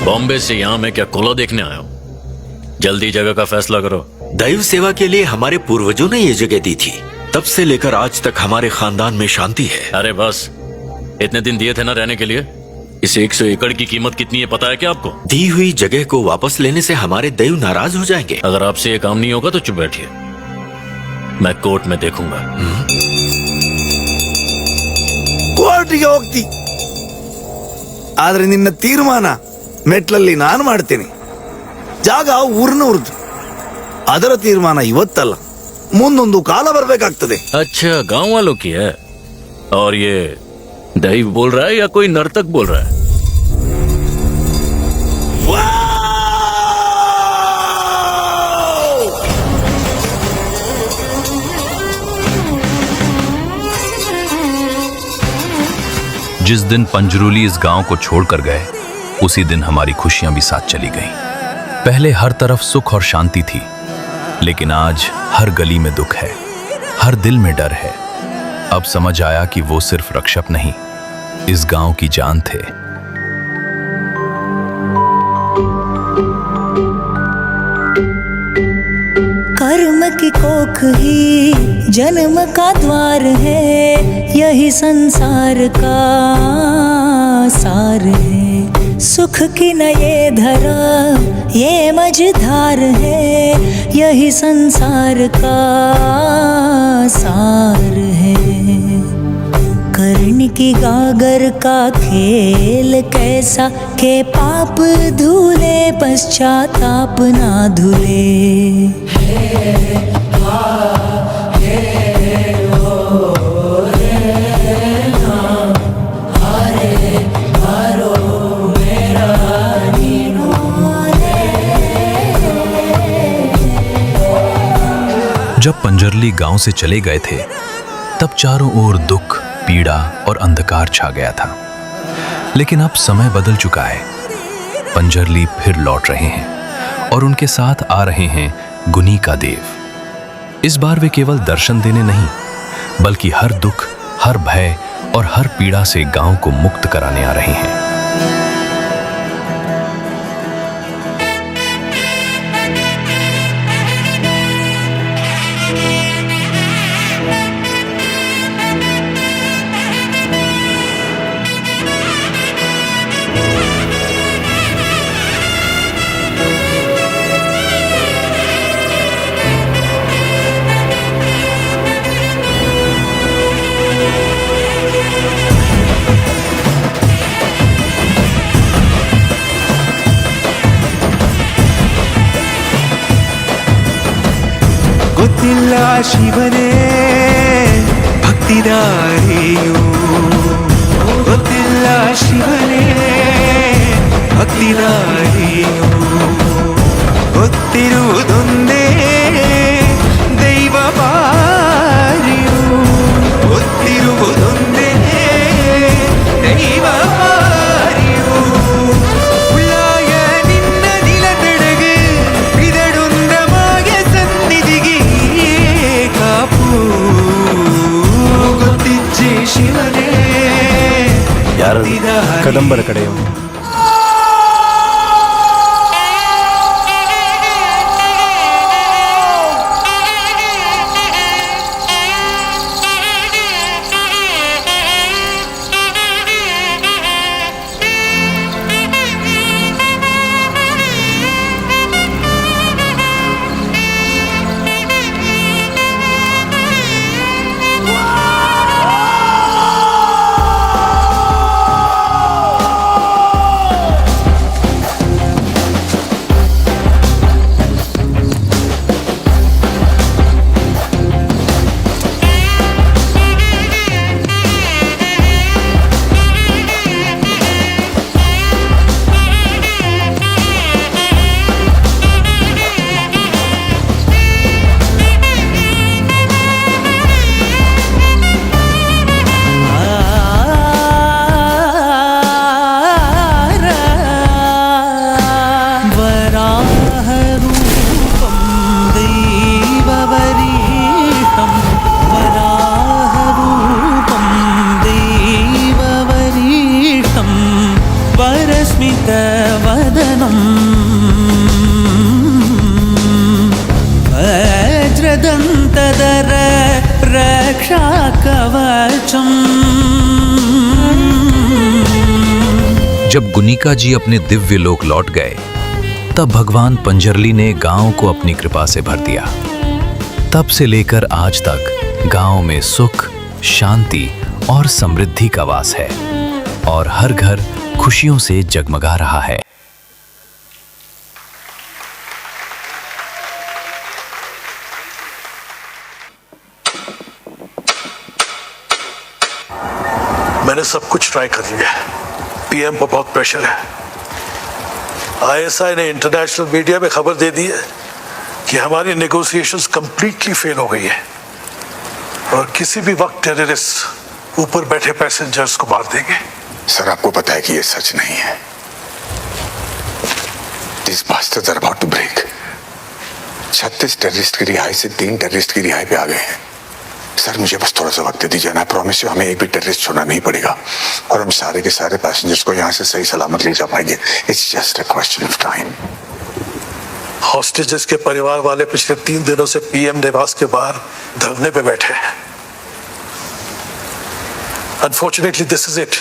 बॉम्बे से यहाँ मैं क्या कोला देखने आया हूँ? जल्दी जगह का फैसला करो। दैव सेवा के लिए हमारे पूर्वजों ने ये जगह दी थी, तब से लेकर आज तक हमारे खानदान में शांति है। अरे बस, इतने दिन दिए थे ना रहने के लिए। इस 100 एकड़ की कीमत कितनी है पता है क्या आपको? दी हुई जगह को वापस लेने से हमारे दैव नाराज हो जाएंगे। अगर आपसे ये काम नहीं होगा तो चुप बैठिए, मैं कोर्ट में देखूंगा। ಕೋರ್ಟಿಗೆ ಹೋಗ್ತಿ, ಆದ್ರೆ ನಿನ್ನ ತೀರ್ಮಾನ ಮೆಟ್ಲಲ್ಲಿ ನಾನು ಮಾಡ್ತೀನಿ. ಜಾಗ ಊರ್ನವ್ರದ್ದು, ಅದರ ತೀರ್ಮಾನ ಇವತ್ತಲ್ಲ, ಮುಂದೊಂದು ಕಾಲ ಬರಬೇಕಾಗ್ತದೆ. अच्छा, गांव वालों की है। और ये दैव बोल रहा है या कोई नर्तक बोल रहा है? जिस दिन पंजरूली इस गांव को छोड़कर गए, उसी दिन हमारी खुशियां भी साथ चली गईं। पहले हर तरफ सुख और शांति थी, लेकिन आज हर गली में दुख है, हर दिल में डर है। अब समझ आया कि वो सिर्फ रक्षक नहीं, इस गांव की जान थे। कर्म की कोख ही जन्म का द्वार है, यही संसार का सार है। सुख की न ये धरा ये मझधार है, यही संसार का सार है। कर्ण की गागर का खेल कैसा के पाप धुले पश्चाताप ना धुले। जब पंजरली गांव से चले गए थे, तब चारों ओर दुख पीड़ा और अंधकार छा गया था। लेकिन अब समय बदल चुका है। पंजरली फिर लौट रहे हैं और उनके साथ आ रहे हैं गुनीका देव। इस बार वे केवल दर्शन देने नहीं, बल्कि हर दुख, हर भय और हर पीड़ा से गांव को मुक्त कराने आ रहे हैं। ಗೊತ್ತಿಲ್ಲ ಶಿವನೇ ಭಕ್ತಿದಾರಿಯೋ, ಗೊತ್ತಿಲ್ಲ ಶಿವನೇ ಭಕ್ತಿದಾರಿಯೋ, ಗೊತ್ತಿರುವುದೊಂದೇ ದೈವ ಬಾರಿಯೋ, ಗೊತ್ತಿರುವುದೊಂದೇ ದೈವ ಬಾರಿಯೋ. ಉಳ್ಳಾಯ ನಿನ್ನ ನಿಲದೆಡೆಗೆ ಬಿದಡುಂದ ಮಾಯ ಸನ್ನಿಧಿಗೆ ಕಾಪು ಗೊತ್ತಿಚ್ಚೆ ಶಿವನೇ ಯಾರು ಕದಂಬರ ಕಡೆಯವರು. वदनं वज्रदन्तधर रक्षाकवचम्। जब गुनीका जी अपने दिव्य लोक लौट गए, तब भगवान पंजरली ने गांव को अपनी कृपा से भर दिया। तब से लेकर आज तक गांव में सुख, शांति और समृद्धि का वास है और हर घर खुशियों से जगमगा रहा है। मैंने सब कुछ ट्राई कर लिया है। पीएम पर बहुत प्रेशर है। आईएसआई ने इंटरनेशनल मीडिया में खबर दे दी है कि हमारी नेगोशिएशंस कंप्लीटली फेल हो गई है और किसी भी वक्त टेररिस्ट ऊपर बैठे पैसेंजर्स को मार देंगे। सर, आपको पता है कि ये सच नहीं है। These bastards are about to break. 36 terrorist की रिहाई से 3 टेररिस्ट की रिहाई पे आ गए हैं। सर, मुझे बस थोड़ा सा वक्त दे दीजिए ना। प्रॉमिस यू, हमें एक भी टेररिस्ट छोड़ना नहीं पड़ेगा और हम सारे के सारे पैसेंजर्स को यहाँ से सही सलामत ले जा पाएंगे। It's just a question of time. Hostages के परिवार वाले पिछले 3 दिनों से पीएम निवास के बाहर धरने पे बैठे हैं। Unfortunately this is it.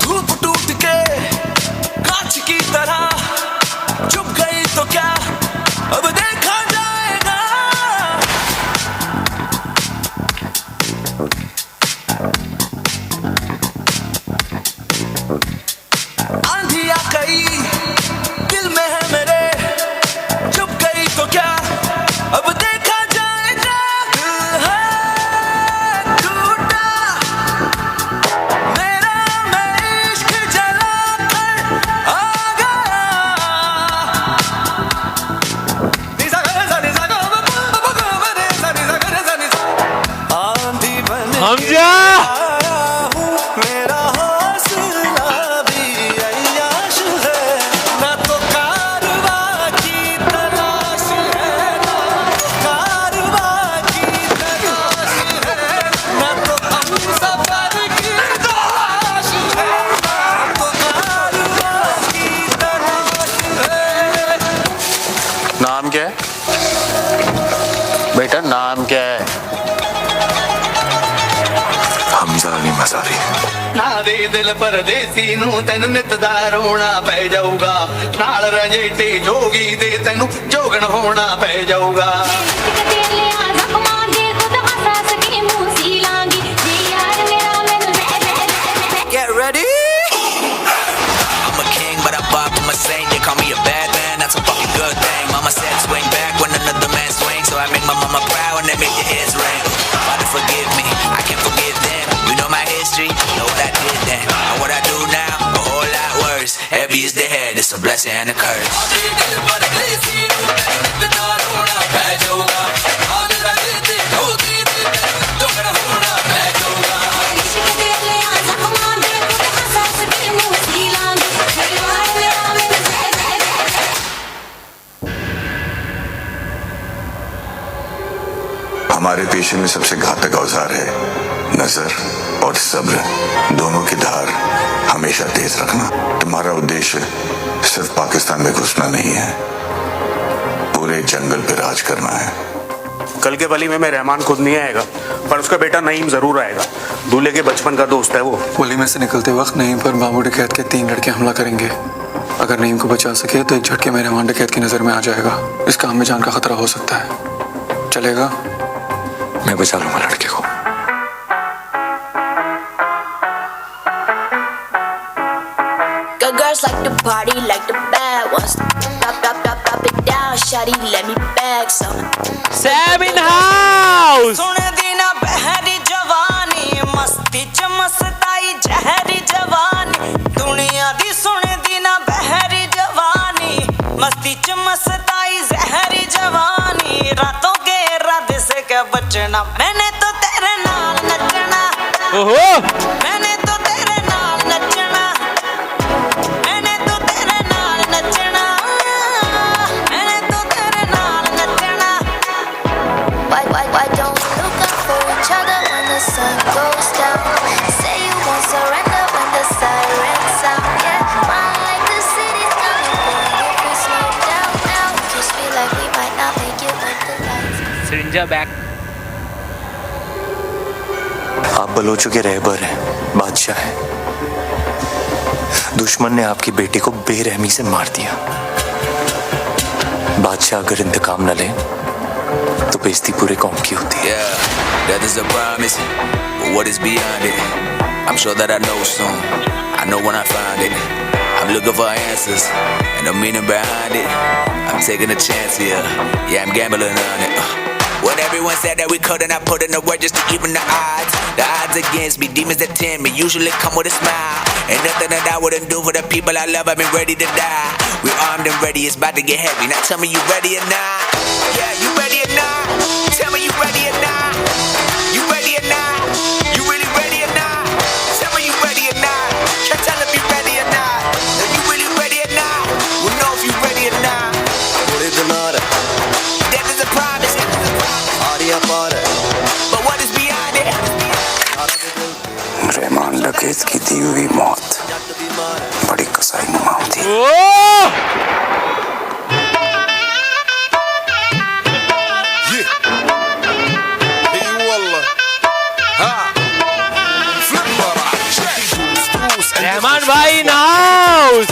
धूप टूट के कांच की तरह चुप गई तो क्या, अब देखा जाएगा। आंधी आ गई दिल में है मेरे, चुप गई तो क्या, अब देखा जाएगा। दिल है नाम क्या है? हमजा अली मजारी। ना दे दिल परदेसी नू तेन नित दा रोना पै जाऊगा, नाल रंजेटे जोगी दे तेनू जोगन होना पै जाऊगा। Get ready. I'm a king, but I bop for my saint. They call me a bad man, that's a fucking good thing. Mama said swing back when another man swings, so I make my mama proud and they make your heads ring. Father forgive me, I can't forgive them. You know my history, know what I did then. And what I do now, a whole lot worse. Heavy is the head, it's a blessing and a curse. हमारे पेशे में सबसे घातक औजार है नजर और सब्र। दोनों की धार हमेशा तेज रखना। तुम्हारा उद्देश्य सिर्फ पाकिस्तान में घुसना नहीं है, पूरे जंगल पे राज करना है। कल के वलीमे में रहमान खुद नहीं आएगा, पर उसका बेटा नईम जरूर आएगा। दूल्हे के बचपन का दोस्त है वो। वलीमे से निकलते वक्त नईम पर बाबू डकैत के 3 लड़के हमला करेंगे। अगर नईम को बचा सके तो एक झटके में रहमान डकैत की नजर में आ जाएगा। इस काम में जान का खतरा हो सकता है। चलेगा? मैं बचा लूंगा लड़के को। Good girls like to party like the bad ones. Drop it down, shawty, let me bag some. Sam in house. सुने दीना बहरी जवानी, मस्ती च मस्ताई जहरी जवानी। दुनिया दी सुने दीना बहरी जवानी, मस्ती च मस्ताई जहरी जवानी। रातों के इरादे से क्या बचना, मैंने तो तेरे नाल नचना। ओहो मैंने तो तेरे नाल नचना, मैंने तो तेरे नाल नचना, मैंने तो तेरे नाल नचना। Why don't we look out for each other when the sun goes down? Say you won't surrender when the sirens sound. Yeah, run like the city's coming, but if we slow down now, just feel like we might not make it with the lights. Syringa back. आप बलोचों के रहबर हैं, बादशाह हैं। दुश्मन ने आपकी बेटी को बेरहमी से मार दिया। बादशाह अगर इंतकाम न ले तो बेइज्जती पूरे कौम की होती है। Yeah, that is a promise, but what is beyond it? I'm sure that I know soon. I know when I find it. I'm looking for answers and the meaning behind it. I'm taking a chance here. Yeah, I'm gambling on it. When everyone said that we couldn't, I put in the work just to even the odds. The odds against me, demons that tempt me, usually come with a smile. Ain't nothing that I wouldn't do for the people I love. I've been ready to die. We're armed and ready, it's about to get heavy. Now tell me you ready or not? Yeah, you ready or not? Tell me you ready or not? You ready or not? You really ready or not? Tell me you ready or not? Can't tell if you ready or not. Are you really ready or not? We'll know if you ready or not. Death is a promise. But what is beyond it? Rahman डकैत की दी हुई मौत बड़ी कसाई नुमा होती है। रहमान भाई in house.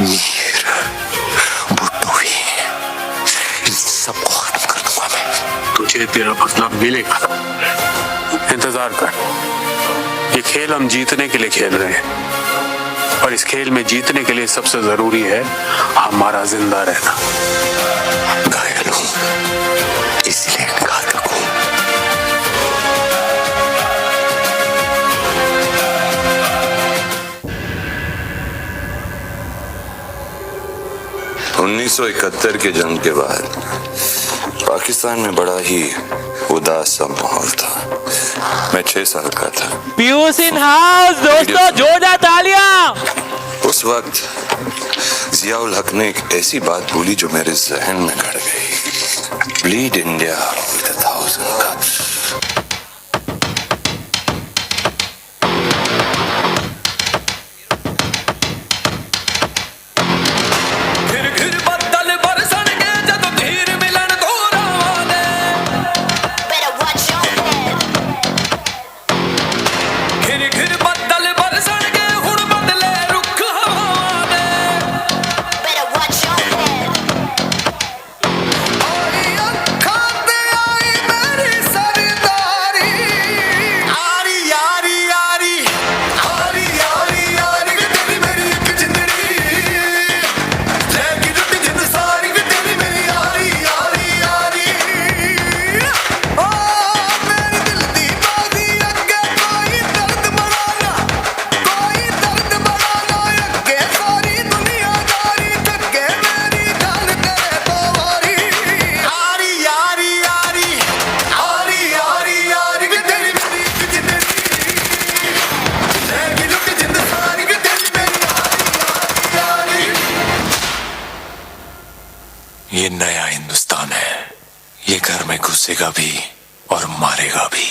मीर भुट्टोवी इन सबको खत्म कर दूंगा मैं। तुझे तेरा बदला मिलेगा, इंतजार कर। ये खेल हम जीतने के लिए खेल रहे हैं और इस खेल में जीतने के लिए सबसे जरूरी है हमारा जिंदा रहना। घायल हूं इसलिए घातक हूं। 1971 के जंग के बाद पाकिस्तान में बड़ा ही उदास सा माहौल था। मैं 6 साल का था। पीयूष इन हाउस दोस्तों, जोरदार तालियां। उस वक्त जियाउल हक ने एक ऐसी बात बोली जो मेरे जहन में गड़ गई। Bleed India with 1000 cuts। ये नया हिंदुस्तान है, ये घर में घुसेगा भी और मारेगा भी।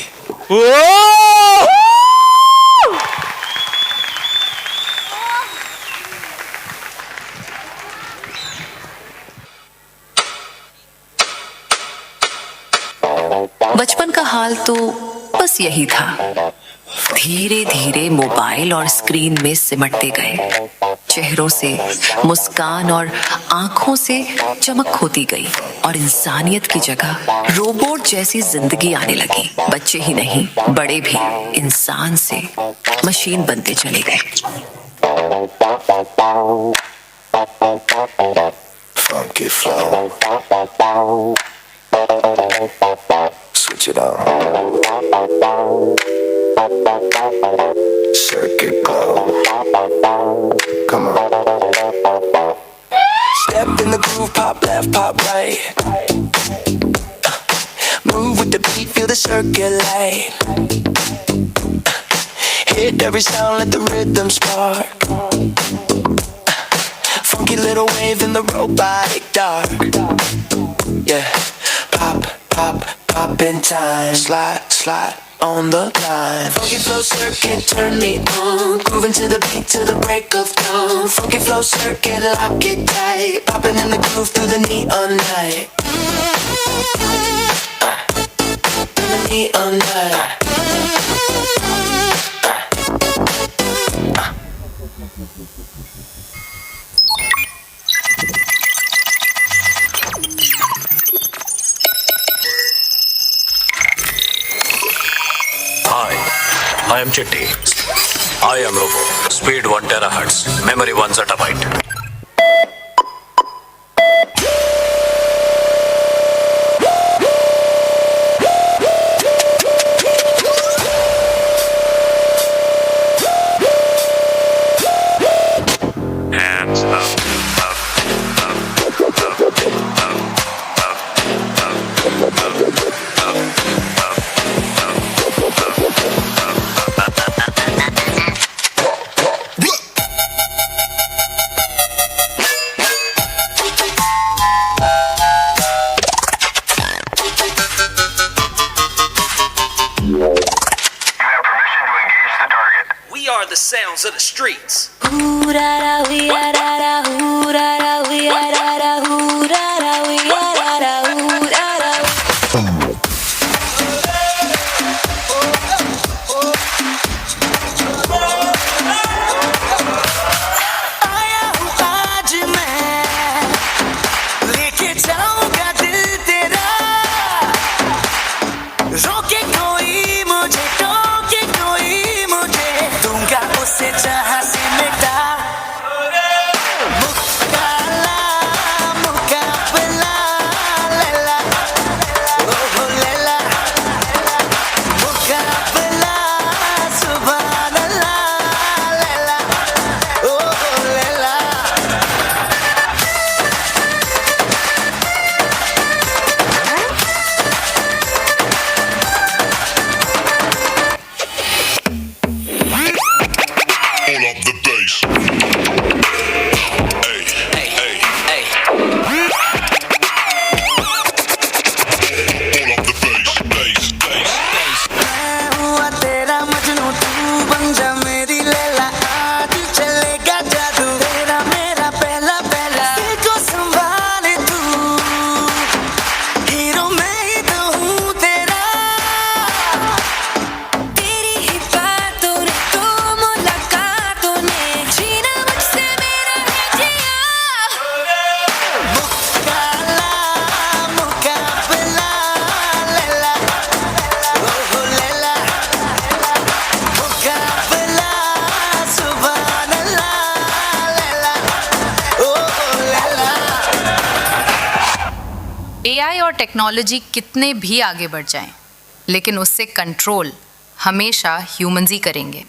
बचपन का हाल तो बस यही था। धीरे धीरे मोबाइल और स्क्रीन में सिमटते गए। चेहरों से मुस्कान और आंखों से चमक खोती गई और इंसानियत की जगह रोबोट जैसी जिंदगी आने लगी। बच्चे ही नहीं, बड़े भी इंसान से मशीन बनते चले गए। Funky flow. Switch it on. Circuit glow. Come on. Step in the groove, pop left, pop right. Move with the beat, feel the circulate. Hit every sound, let the rhythm spark. Funky little wave in the robotic dark. Yeah, pop, pop, pop in time. Slide, slide on the line. Funky flow circuit, turn me on. Grooving to the beat till the break of dawn. Funky flow circuit, lock it tight. Popping in the groove through the neon night. Through the neon night. Hi, I am Chitti. I am Robo. Speed 1 terahertz. Memory 1 zettabyte. Hands up. We are the sounds of the streets. मुकाबला technology कितने भी आगे बढ़ जाएं, लेकिन उससे control हमेशा humans ही करेंगे।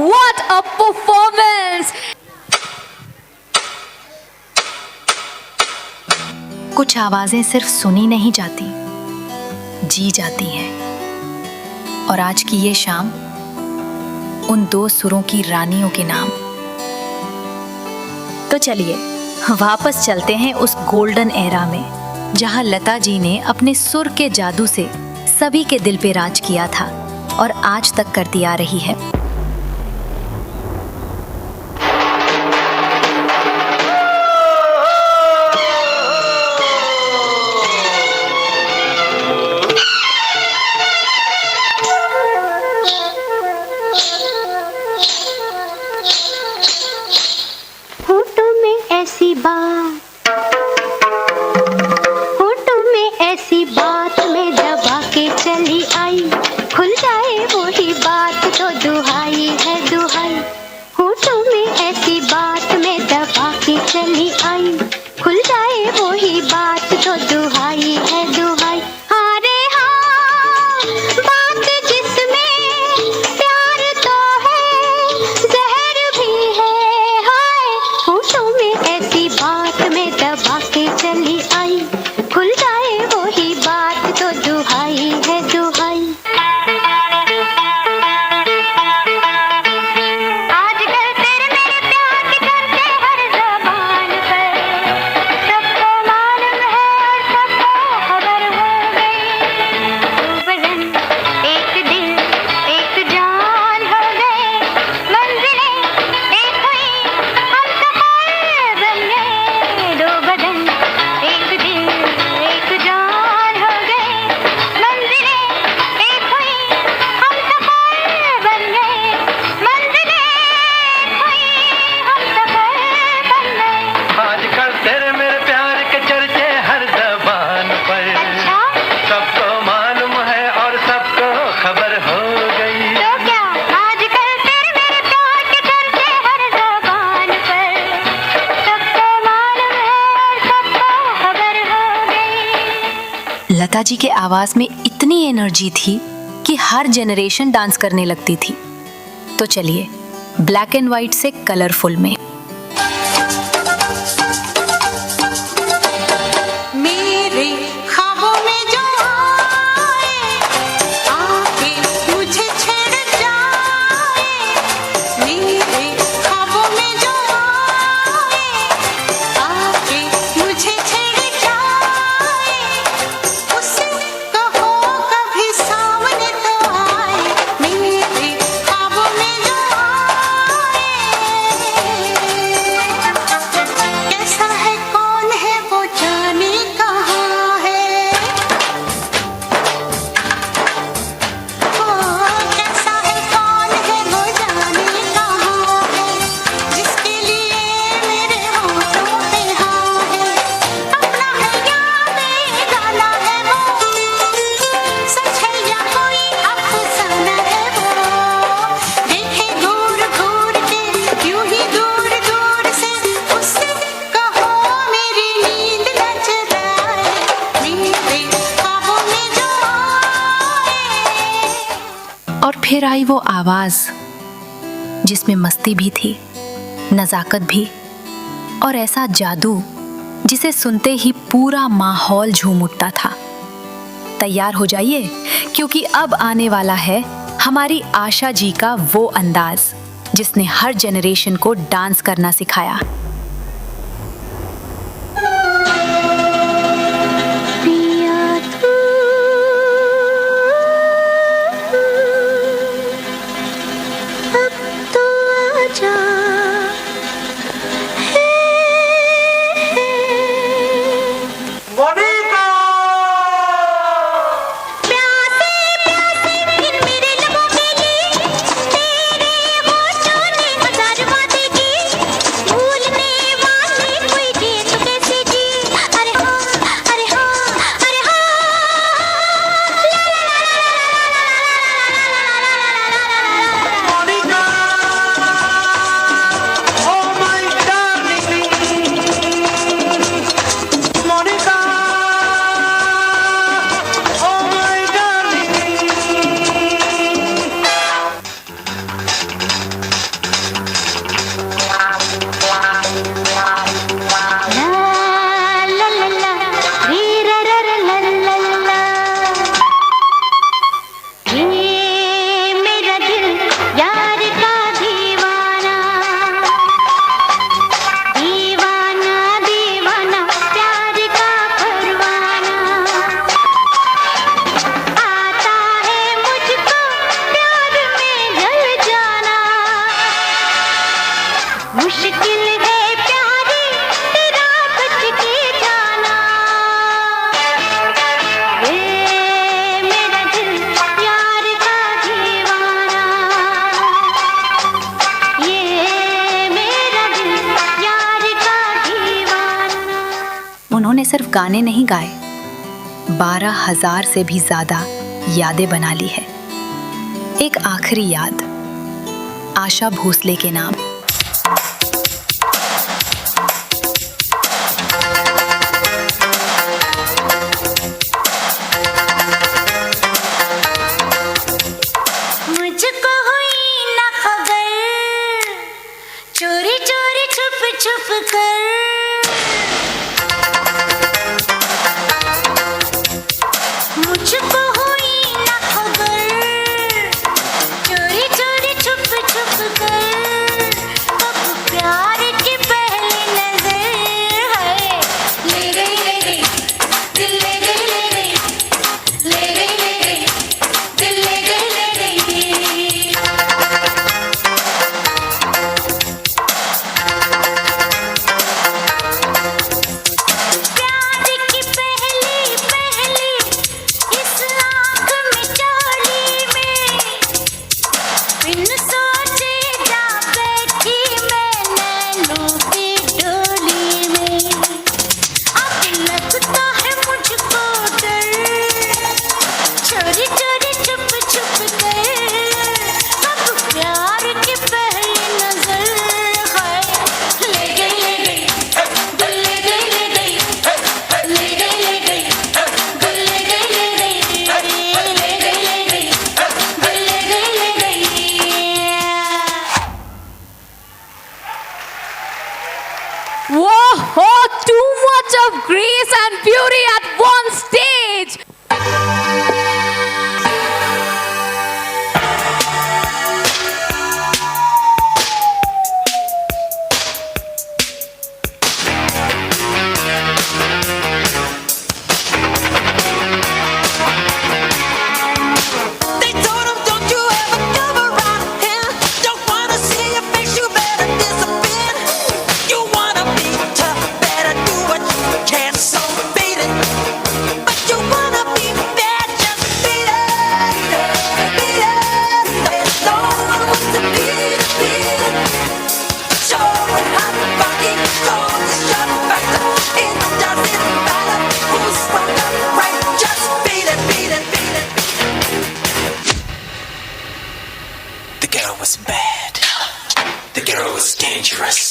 What a performance! कुछ आवाजें सिर्फ सुनी नहीं जाती, जी जाती हैं। और आज की ये शाम उन दो सुरों की रानियों के नाम। तो चलिए वापस चलते हैं उस गोल्डन एरा में, जहां लता जी ने अपने सुर के जादू से सभी के दिल पे राज किया था और आज तक करती आ रही है। होठों में ऐसी बात, होठों में ऐसी बात में दबा के चली आई, खुल जाए वही बात तो दुहाई है दुहाई। होठों में ऐसी बात में दबा के चली आई, खुल जाए वही बात तो दुहाई है दुहाई। अरे हाँ, बात जिसमें प्यार तो है, जहर भी है हाय। होठों में ऐसी बात में दबा के चली आई, खुल जाए वही बात तो दुहाई है दुहाई। आजकल तेरे मेरे प्यार के चर्चे हर ज़बान पर, सबको मालूम है और सबको खबर हो गई। दो बदन एक दिल एक जान हो गए, मंजिलें एक हुई हम सफर बन गए। दो बदन एक दिल एक जान हो गए, मंजिलें एक हुई हम सफर बन गए। मंजिलें एक हुई हम सफर बन गए। आजकल तेरे मेरे प्यार के चर्चे हर ज़बान पर, सबको मालूम है और सबको खबर हो गई। तो क्या आजकल तेरे मेरे प्यार के चर्चे हर ज़बान पर, सबको मालूम है और सबको खबर हो गई। लता जी के आवाज में इतनी एनर्जी थी कि हर जनरेशन डांस करने लगती थी। तो चलिए ब्लैक एंड व्हाइट से कलरफुल में। मेरे ख्वाबों में जो आए, आके मुझे छेड़ जाए। मेरे ख्वाबों में जो आए, आके मुझे छेड़ जाए। उसे कहो कभी सामने तो आए। मेरे ख्वाबों में जो आए, कैसा है कौन है वो जाने कहाँ है। ओ कैसा है कौन है वो जाने कहाँ है, जिसके लिए मेरे होठों पे हाँ है। अपना है या बेगाना है वो, सच है या कोई अफसाना है वो। देखे घूर घूर के यूं ही दूर दूर से, उससे कहो मेरी नींद न चुराए। मेरे ख्वाबों में जो आए। और फिर आई वो आवाज जिसमें मस्ती भी थी, नजाकत भी, और ऐसा जादू जिसे सुनते ही पूरा माहौल झूम उठता था। तैयार हो जाइए, क्योंकि अब आने वाला है हमारी आशा जी का वो अंदाज जिसने हर जनरेशन को डांस करना सिखाया। पिया तू अब तो आजा, प्यासे प्यासे इन मेरे लबों के लिए, तेरे होठों ने हजार बातें की। भूलने सिर्फ गाने नहीं गाए, 12,000 से भी ज्यादा यादें बना ली है। एक आखिरी याद आशा भोसले के नाम। मुझको हुई ना खबर, चोरी चोरी छुप छुप कर। मुझको हुई ना खबर, चोरी चोरी छुप छुप कर। कब प्यार की पहली नजर है, ले गई दिल ले गई ले गई दिल ले गई प्यार की पहली इस आँख में चोली में, बिन सोचे जा बैठी मैं नैनों की डोली में। अब लगता है मुझको डर, चोरी चोरी छुप छुप कर। अब प्यार की पहली नजर है, ले गई दिल ले गई ले गई दिल ले गई दिल ले गई Whoa, too much of grace and beauty at one stage. They told him, don't you ever come around here. Don't wanna see your face, you better disappear. You wanna be tough, better do what you can, so beat it. But you wanna be bad, just beat it. Beat it. There's no one wants to beat it. Show it how to fuck it, go to shut factor. It doesn't matter who's wrong or right, just beat it, beat it, beat it. The girl was bad. The girl was dangerous.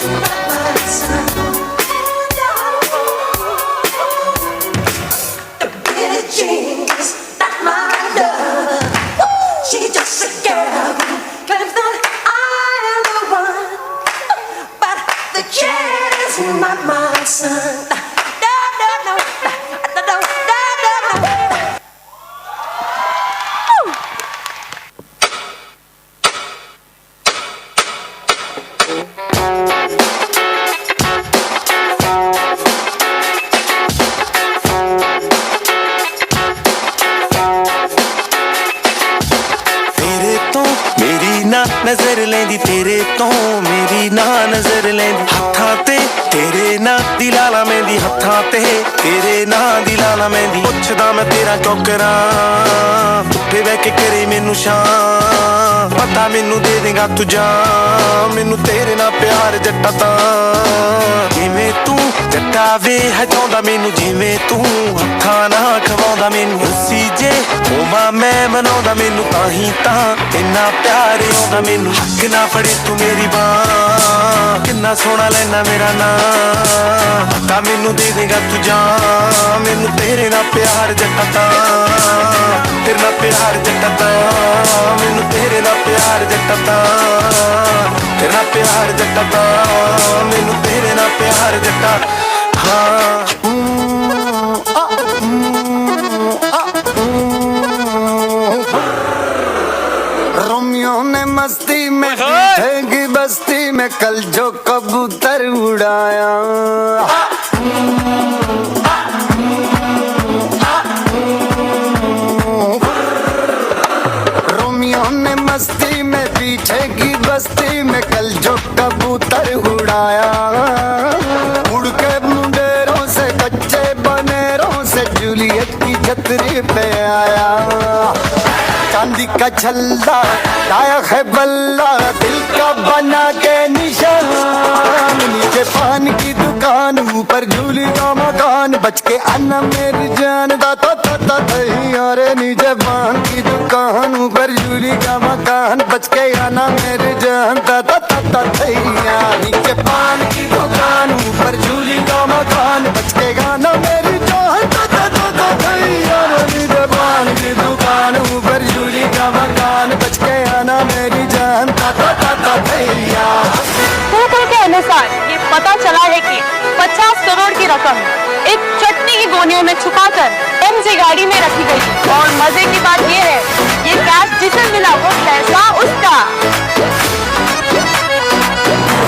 my son. नजर लेंदी तेरे तो मेरी ना नजर लेंदी हत्थां ते तेरे ना दिलाला मेंदी हत्थां ते तेरे ना दिलाला मेंदी पुछदा मैं तेरा चौकरा धुप्पे बह के करे मैनू शाम पता मैनू दे देगा तू जान मैनू तेरे ना प्यार जट्टा तां जिवें तू जट्टा वे हजाउंदा मैनू जिवें तू हत्थां ना खवाउंदा मैनू उसी जे होवां मैं मनाउंदा मैनू ताहीं तां इन्ना प्यार आउंदा मैनू हक ना फड़े तू मेरी बांह किन्ना सोहना लैना मेरा नाम पता मैनू दे देगा तू जान मैनू तेरे ना प्यार जट्टा तां तेरे ना प्यार जट्टा तां मैनू तेरे ना प्यार जट्टा तां तेरे ना प्यार जट्टा तां मैनू तेरे ना प्यार जट्टा रोमियो ने मस्ती में की बस्ती में कल जो कबूतर उड़ाया रोमियो ने मस्ती में पीछे की बस्ती में कल जो कबूतर उड़ाया उड़ के मुंडेरों से कच्चे बनेरों से जूलियट की छतरी पे आया चांदी का छल्ला लाया है बल्ला दिल का बना के निशान नीचे पान की दुकान ऊपर झूली का मकान बच के आना मेरी जान दाता ताता दही अरे नीचे पान की दुकान ऊपर झूली का मकान बच के आना मेरी जान दाता ताता दही नीचे पान की दुकान ऊपर झूली का मकान बच के गाना मेरी जान दाता ताता दही अरे नीचे पान की दुकान ऊपर झूली का मकान बच के आना मेरी जान ताता ताता भैया। सूत्र के अनुसार ये पता चला है कि 50 करोड़ की रकम एक चटनी की गोनियों में छुपाकर एमजी गाड़ी में रखी गई और मजे की बात ये है ये कैश जिसे मिला वो पैसा उसका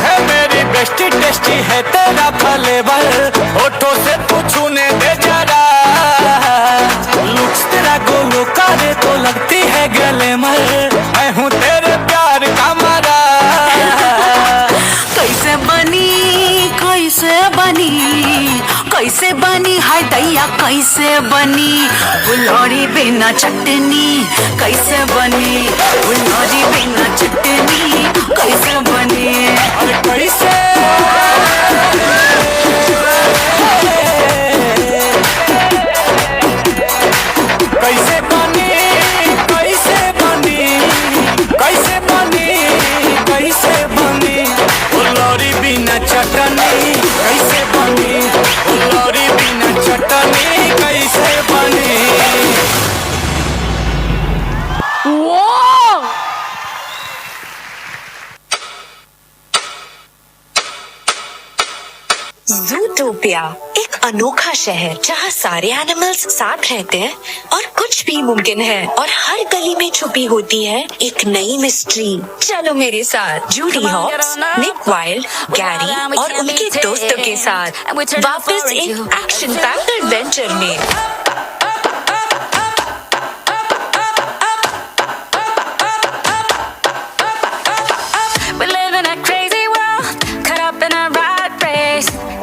है मेरी बेस्टी टेस्टी है तेरा फ्लेवर होठों से तू छूने दे जरा लुक्स तेरा गोलो कारे तो लगती है गले मर मैं हूँ तेरे प्यार का मरा कैसे बनी कैसे बनी कैसे बनी हाय दैया कैसे बनी फुलौरी बिना चटनी कैसे बनी फुलौरी बिना चटनी कैसे बनी अरे कैसे कैसे बनी कैसे बनी कैसे बनी कैसे बनी फुलौरी बिना चटनी कैसे बनी फुलौरी बिना चटनी कैसे बनी ज़ूटोपिया एक अनोखा शहर जहाँ सारे एनिमल्स साथ रहते हैं और कुछ भी मुमकिन है और हर गली में छुपी होती है एक नई मिस्ट्री। चलो मेरे साथ जूडी हॉप्स, निक वाइल्ड, गैरी और उनके दोस्तों के साथ वापस एक एक्शन पैक्ड एडवेंचर में।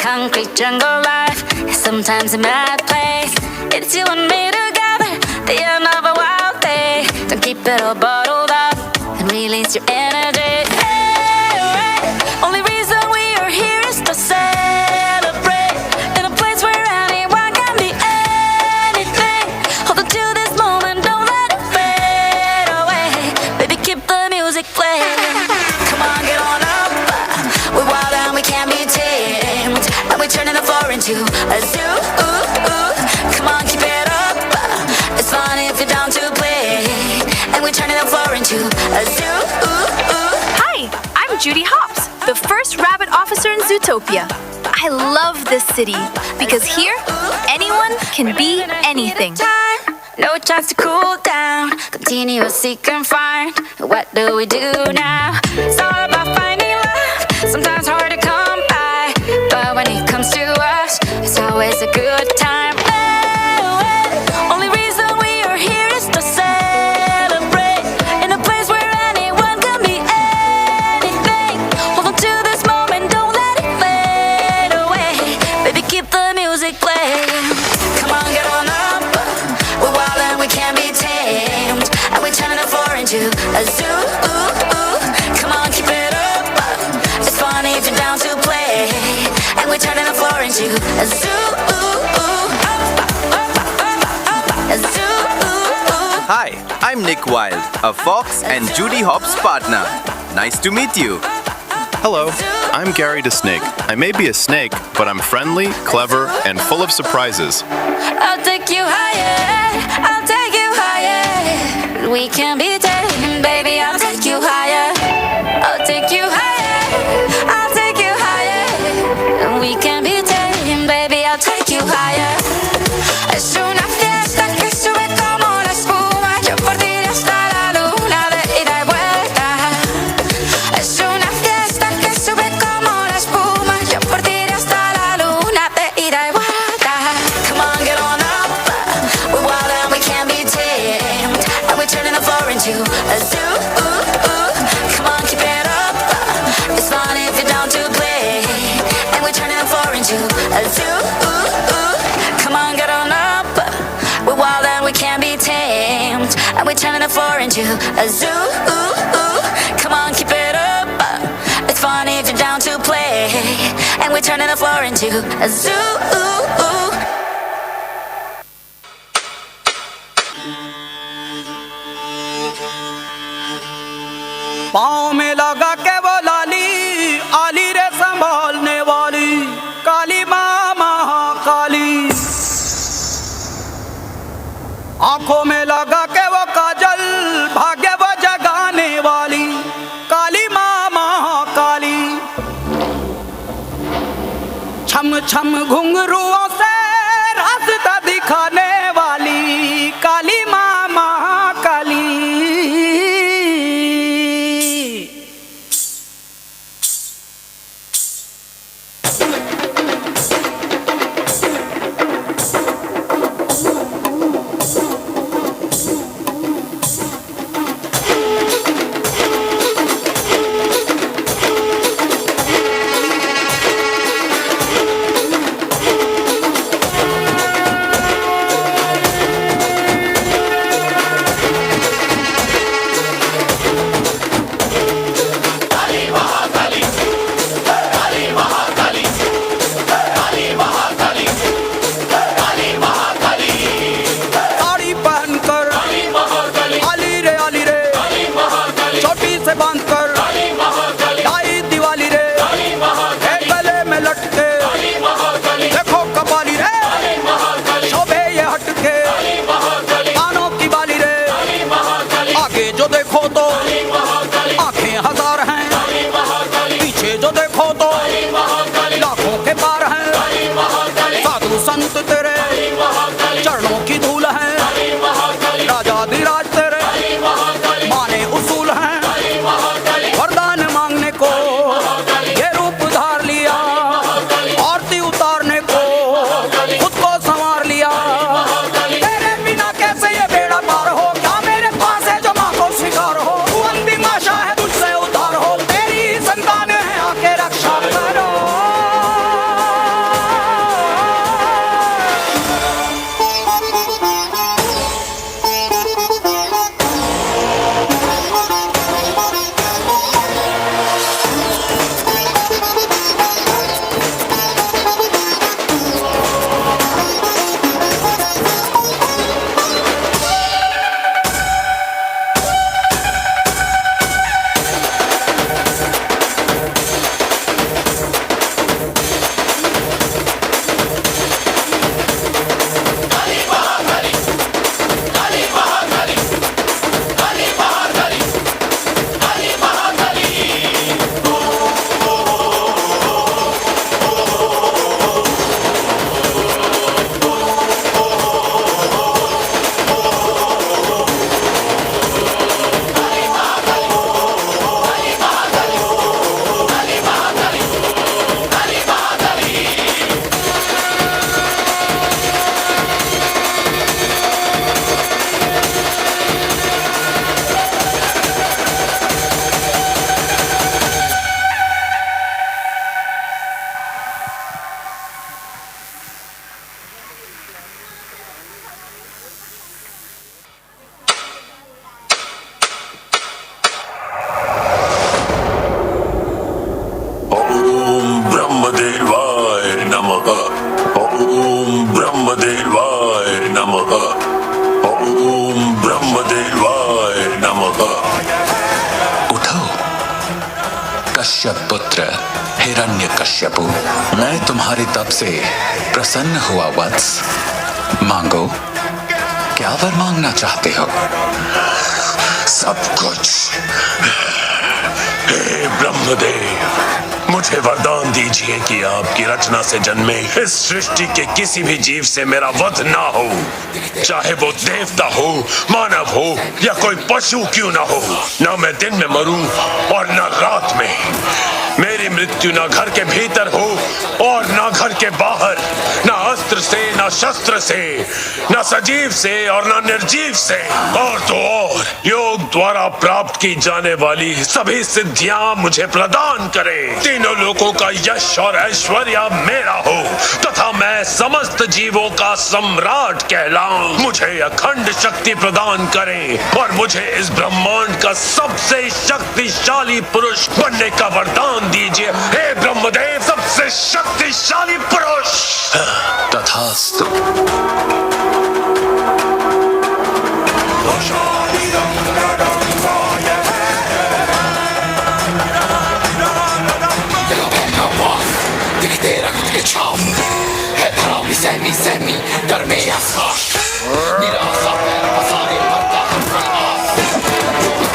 Concrete jungle life, sometimes a mad place. It's you and me together, the end of a wild day. Don't keep it all bottled up and release your energy. Hey, hey. Only reason we are here is to celebrate in a place where anyone can be anything. Hold on to this moment, don't let it fade away. Baby, keep the music playing. Come on, get on up. We're wild and we can't be tamed. And we're turning the floor into a zoo. Come on, keep it up. It's fun if you're down to play. And we're turning the floor into a zoo. Hi, I'm Judy Hopps, the first rabbit officer in Zootopia. I love this city because here, anyone can be anything. No chance to cool down. Continue seek and find. What do we do now? It's all about finding love. Sometimes hard to come by, but when it comes to us, it's always a good time. Only reason we are here is to celebrate in a place where anyone can be Come on, get on up. We're wild and we can't be tamed, and we're turning the floor into a zoo. Come on, keep it up. It's funny if you're down to play, and we're turning the floor into a zoo. A zoo. Hi, I'm Nick Wilde, a Fox and Judy Hopps partner. Nice to meet you. Hello, I'm Gary DeSnake. I may be a snake, but I'm friendly, clever, and full of surprises. I'll take you higher. I'll take you higher. We can be taken, baby. I'll take you higher. I'll take you higher. I'll take you higher. We can be taken, baby. I'll take you higher. Es una fiesta que sube como la espuma. Yo por ti hasta la luna de ida y vuelta. Es una fiesta que sube como la espuma. Yo por ti hasta la luna de ida y vuelta. Come on, get on up. We're wild and we can't be tamed, and we're turning the floor into a zoo. Come on, keep it up. It's fun if you're down to play, and we're turning the floor into a zoo. Come on, get on up. We're wild and we can't be tamed, and we're turning the floor into a zoo. Come on, keep it up. It's fun if you're down to play, and we're turning the floor into a zoo. पाँव में लगा के वो लाली, आली रे संभालने वाली, काली माँ महाकाली। आंखों में लगा के वो काजल, भाग्य वो जगाने वाली, काली माँ महाकाली। छम छम घुंघरुओं से रास्ता दिखाने वाली, काली माँ महाकाली। कश्यप पुत्र हिरण्यकश्यपु, मैं तुम्हारी तप से प्रसन्न हुआ वत्स। मांगो, क्या वर मांगना चाहते हो? सब कुछ। हे ब्रह्मदेव, मुझे वरदान दीजिए कि आपकी रचना से जन्मे इस सृष्टि के किसी भी जीव से मेरा वध ना हो, चाहे वो देवता हो, मानव हो या कोई पशु क्यों ना हो। ना मैं दिन में मरूं और ना रात में। मेरी मृत्यु ना घर के भीतर हो और ना घर के बाहर, ना अस्त्र से, ना शस्त्र से, ना सजीव से और ना निर्जीव से। और तो और योग द्वारा प्राप्त की जाने वाली सभी सिद्धियां मुझे प्रदान करे। तीनों लोगों का यश और ऐश्वर्य मेरा हो तथा मैं समस्त जीवों का सम्राट कहलाऊं। मुझे अखंड शक्ति प्रदान करें और मुझे इस ब्रह्मांड का सबसे शक्तिशाली पुरुष बनने का वरदान दीजिए। हे ब्रह्मदेव, सबसे शक्तिशाली पुरुष। तथास्तु। दिखते रक्त के छाप है धरा भी सहमी सहमी डर में आसाश निराशा पैर पसारे मरता हम प्रकाश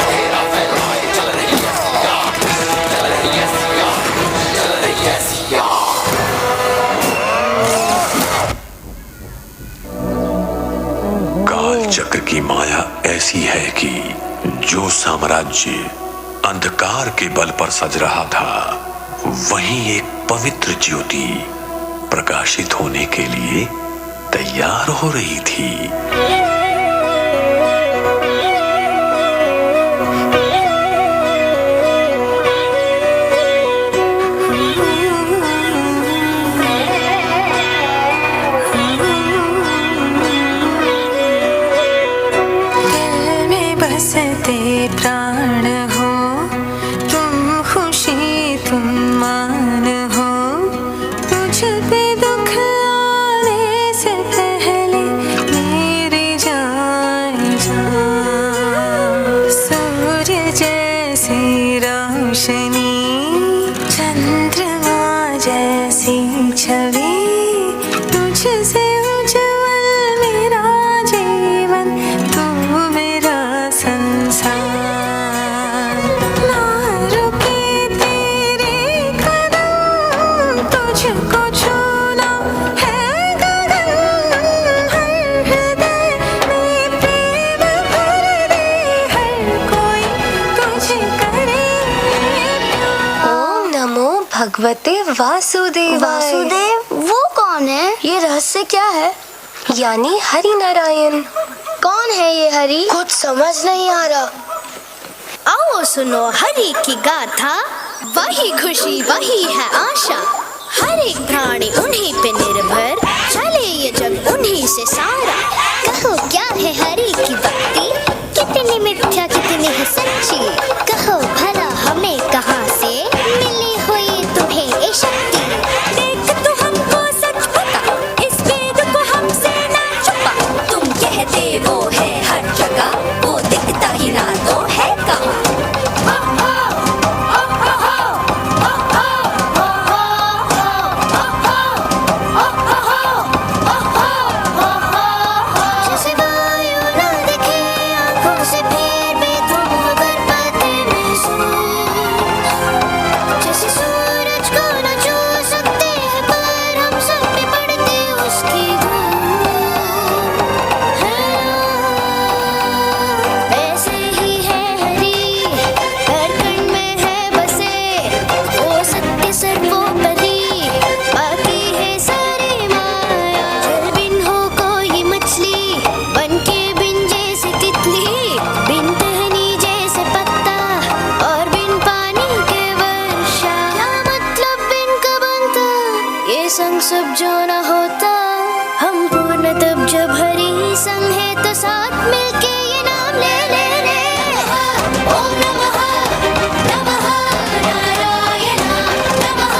तेरा फैलाए चल रही है सिया, चल रही है सिया, चल रही है सिया। काल चक्र की माया ऐसी है कि जो साम्राज्य अंधकार के बल पर सज रहा था, वहीं एक पवित्र ज्योति प्रकाशित होने के लिए तैयार हो रही थी। दिल में बसते प्राण हो, तुम खुशी तुम मान हो। मुझ पे दुख आने से पहले मेरी जान जान। सूर्य जैसी रोशनी, चंद्रमा जैसी छवि, तुझसे उज्जवल मेरा जीवन, तू मेरा संसार। ना रुके तेरे कदम, तुझको छूना है गगन। हर हृदय में प्रेम भर दे, हर कोई तुझे करे प्यार। ओम नमो भगवते वासुदेवाय। वासुदेव वो कौन है? ये रहस्य क्या है? यानी हरि नारायण। कौन है ये हरि? कुछ समझ नहीं आ रहा। आओ सुनो हरि की गाथा, वही खुशी वही है आशा। हर एक प्राणी उन्हीं पे निर्भर, चले ये जग उन्हीं से सारा। कहो क्या है हरि की भक्ति, कितनी मिथ्या कितनी है सच्ची। कहो भला हमें कहाँ से मिली हुई तुम्हें ये शक्ति। देख तो हमको सच पता, इस वेद को हमसे ना छुपा। तुम कहते वो है हर जगह, वो दिखता ही ना तो है कहाँ। जैसे वायु ना दिखे आँखों से, फिर भी तुम अगर पाते महसूस। जैसे सूरज को न छू सकते हैं, पर हम सब पे पड़ते उसकी धूप। ऐसे ही है हरि, हर कण में है बसे, वो सत्य सर्वोपरि, बाकी है सारी माया। जल बिन हो कोई मछली, बन के बिन जैसे तितली, बिन टहनी जैसे पत्ता और बिन पानी के वर्षा। क्या मतलब बिन का बनता ये संग सब जो न होता। हम पूर्ण तब जब हरि संग है, तो साथ मिलके ये नाम ले ले ले। ओम नमः नमः नारायण नमः,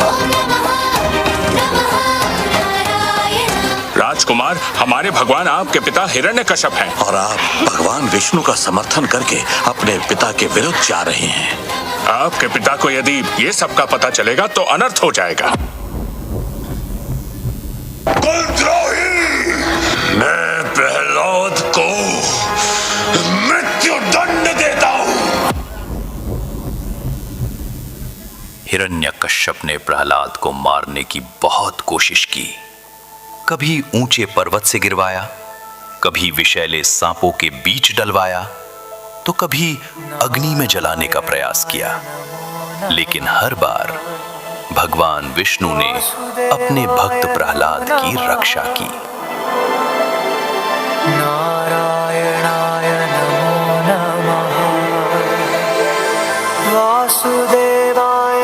ओम नमः नमः नारायण। राजकुमार, हमारे भगवान आपके पिता हिरण्यकश्यप हैं और आप भगवान विष्णु का समर्थन करके अपने पिता के विरुद्ध जा रहे हैं। आपके पिता को यदि ये सब का पता चलेगा तो अनर्थ हो जाएगा। कुलद्रोही, मैं प्रहलाद को मृत्यु दंड देता हूं। हिरण्यकश्यप ने प्रहलाद को मारने की बहुत कोशिश की। कभी ऊंचे पर्वत से गिरवाया, कभी विषैले सांपों के बीच डलवाया, तो कभी अग्नि में जलाने का प्रयास किया, लेकिन हर बार भगवान विष्णु ने अपने भक्त प्रहलाद की रक्षा की। नारायणाय नमो नमः, वासुदेवाय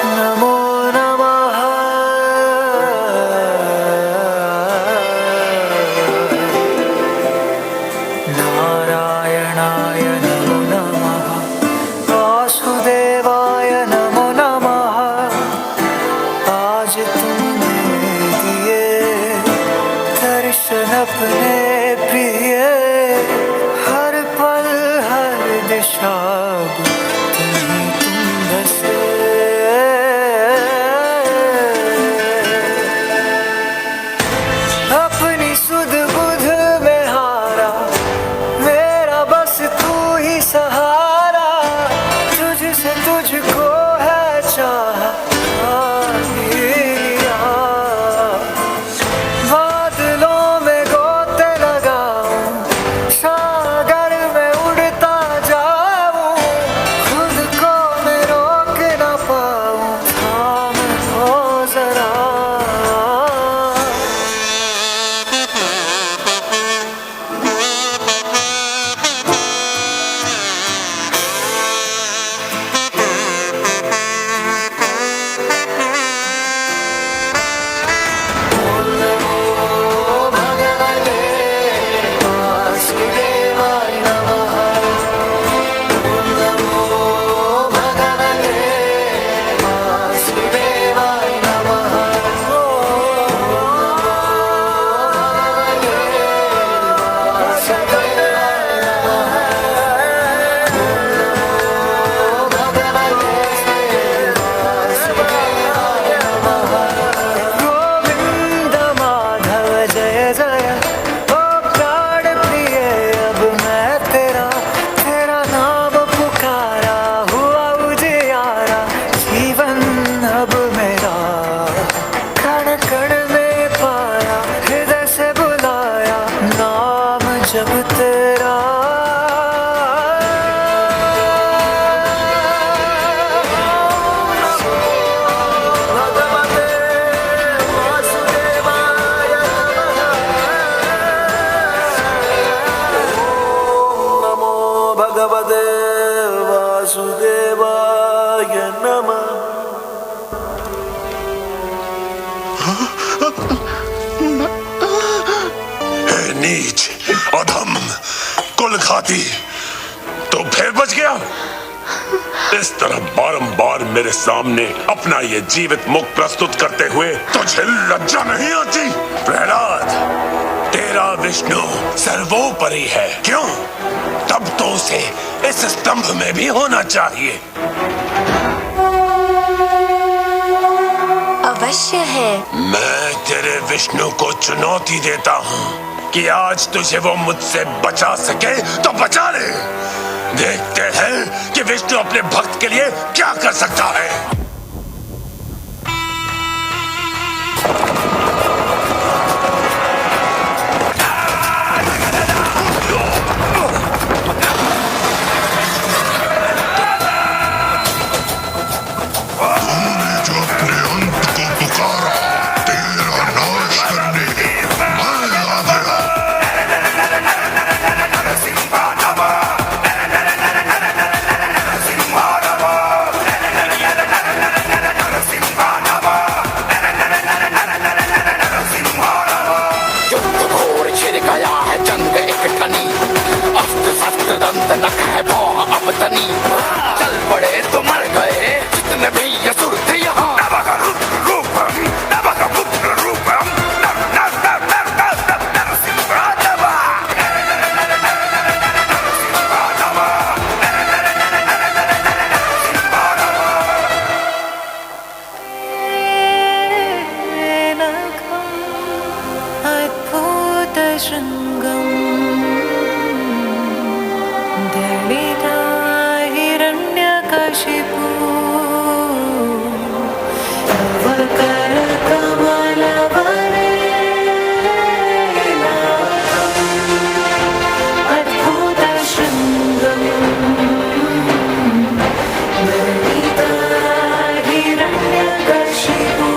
नमो नमः, नारायणाय नमो नमः, वासुदेवाय नमो नमः। आज तुमने दिए दर्शन अपने प्रिय, हर पल हर दिशा तुम बसे। अपनी सुध बुध में हारा, मेरा बस तू ही सहारा, तुझसे तुझको है चाहा, बादलों में गोते लगाऊं, सागर में उड़ता जाऊं, खुद को मैं रोक न पाऊं, थाम लो जरा। वासुदेवाय नमः, वासुदेवाय नमः, गोविंद माधव जय जय, ओ प्राण प्रिय अब मैं तेरा, तेरा नाम पुकारा, हुआ उजियारा जीवन अब मेरा, कण कण में पाया, हृदय से बुलाया नाम जब तेरा। नमो भगवते वासुदेवाय नमः। हे नीच, अधम, कुलघाती, तो फिर बच गया। इस तरह बारंबार मेरे सामने अपना ये जीवित मुख प्रस्तुत करते हुए तुझे लज्जा नहीं आती? प्रहलाद, तेरा विष्णु सर्वोपरि है, क्यों? तब तो उसे इस स्तंभ में भी होना चाहिए। अवश्य है। मैं तेरे विष्णु को चुनौती देता हूँ कि आज तुझे वो मुझसे बचा सके तो बचा ले। देखते हैं कि विष्णु अपने भक्त के लिए क्या कर सकता है। चल पड़े तो मर गए जितने भी असुर थे यहाँ। अद्भुत शृंगम दलिता हिरण्यकशिपु वकर कमलवरेणा अद्भुत शृंगम दलिता हिरण्यकशिपु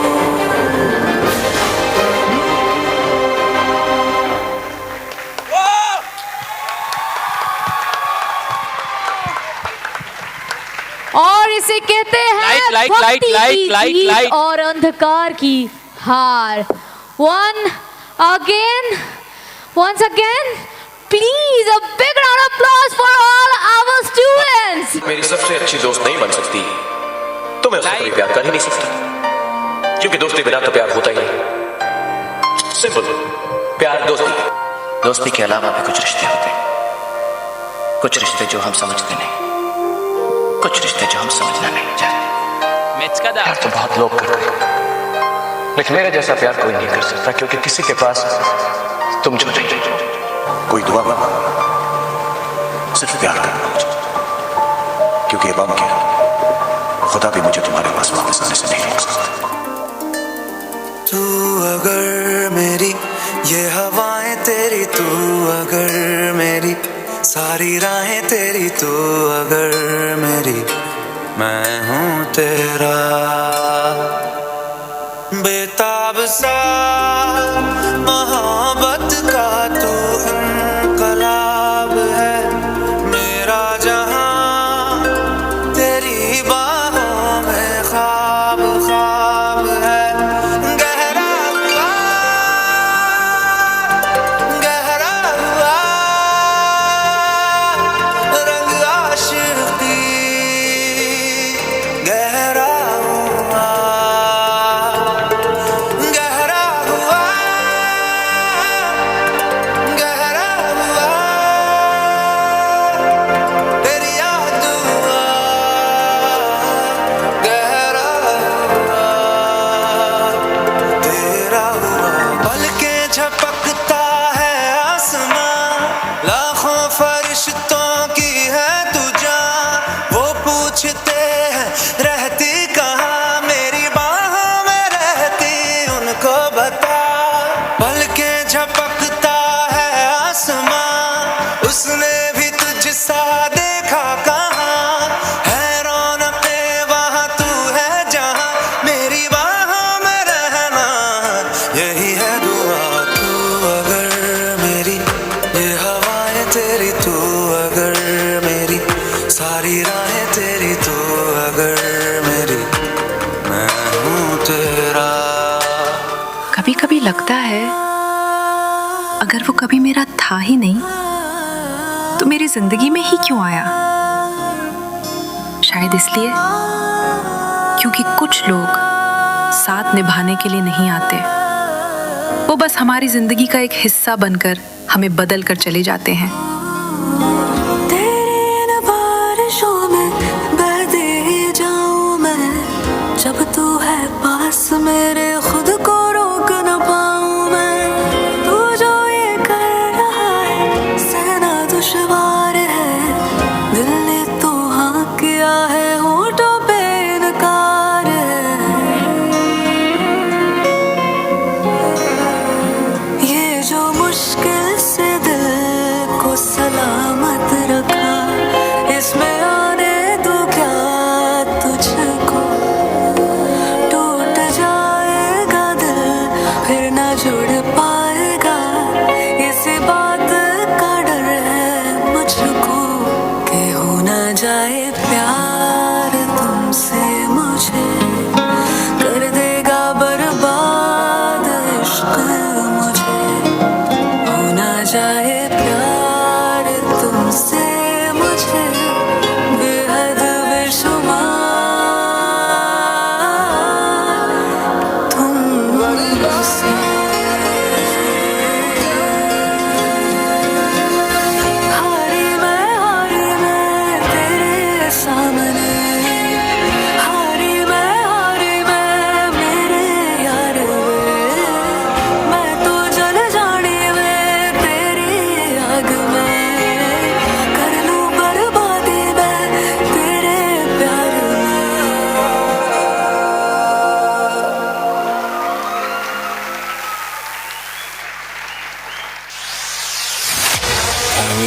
और इसे कहते हैं लाइट, भक्ति लाइट, की लाइट, लाइट, जीत लाइट। और अंधकार की हार। Once again, please a big round of applause for all our students. मेरी सबसे अच्छी दोस्त नहीं बन सकती तो मैं उससे कभी प्यार कर ही नहीं सकता, क्योंकि दोस्ती बिना तो प्यार होता ही नहीं। सिंपल, प्यार दोस्ती के अलावा भी कुछ रिश्ते होते हैं, कुछ रिश्ते जो हम समझते नहीं, कुछ रिश्ते जो हम समझना नहीं चाहते। प्यार तो बहुत लोग करते हैं, लेकिन मेरे जैसा प्यार कोई नहीं कर सकता, क्योंकि किसी के पास तुम जो नहीं। कोई दुआ मांगा, सिर्फ प्यार करना मुझे, क्योंकि अब के खुदा भी मुझे तुम्हारे पास वापस आने से नहीं रोक सकता। तू अगर मेरी ये हवाएं तेरी, तू अगर मेरी सारी राहें तेरी, तू अगर मेरी मैं हूँ तेरा। बेताब सा मोहब्बत का तू इनकलाब है, मेरा जहां तेरी बाहों में ख्वाब ख्वाब है। गहरा हुआ रंग आशिकी, गहरा हुआ तेरी याद हुआ, गहरा हुआ तेरा हुआ। पलकें झपकता है आसमां, लाखों फरिश्तों की है तू जान, वो पूछते हैं रहती कहाँ, मेरी बाहों में रहती उनको बता। पलकें झपकता है आसमां, उसने भी तुझसा देखा कहाँ, है रौनके वहाँ तू है जहाँ, मेरी बाहों में रहना यही है दुआ। तू अगर मेरी ये हवाएं तेरी, तू अगर मेरी सारी राहें तेरी, तू अगर मेरी मैं हूँ तेरा। कभी कभी लगता है अगर वो कभी मेरा था ही नहीं तो मेरी जिंदगी में ही क्यों आया। शायद इसलिए क्योंकि कुछ लोग साथ निभाने के लिए नहीं आते, वो बस हमारी जिंदगी का एक हिस्सा बनकर हमें बदल कर चले जाते हैं। तेरे इन बारिशों में बहती जाऊं मैं, जब तू है पास मेरे खुद को रोक न पाऊं मैं। तू जो ये कर रहा है सहना दुश्वार है, दिल ने तो हाँ किया है होठों पे इनकार है। ये जो मुश्किल से दिल को सलामत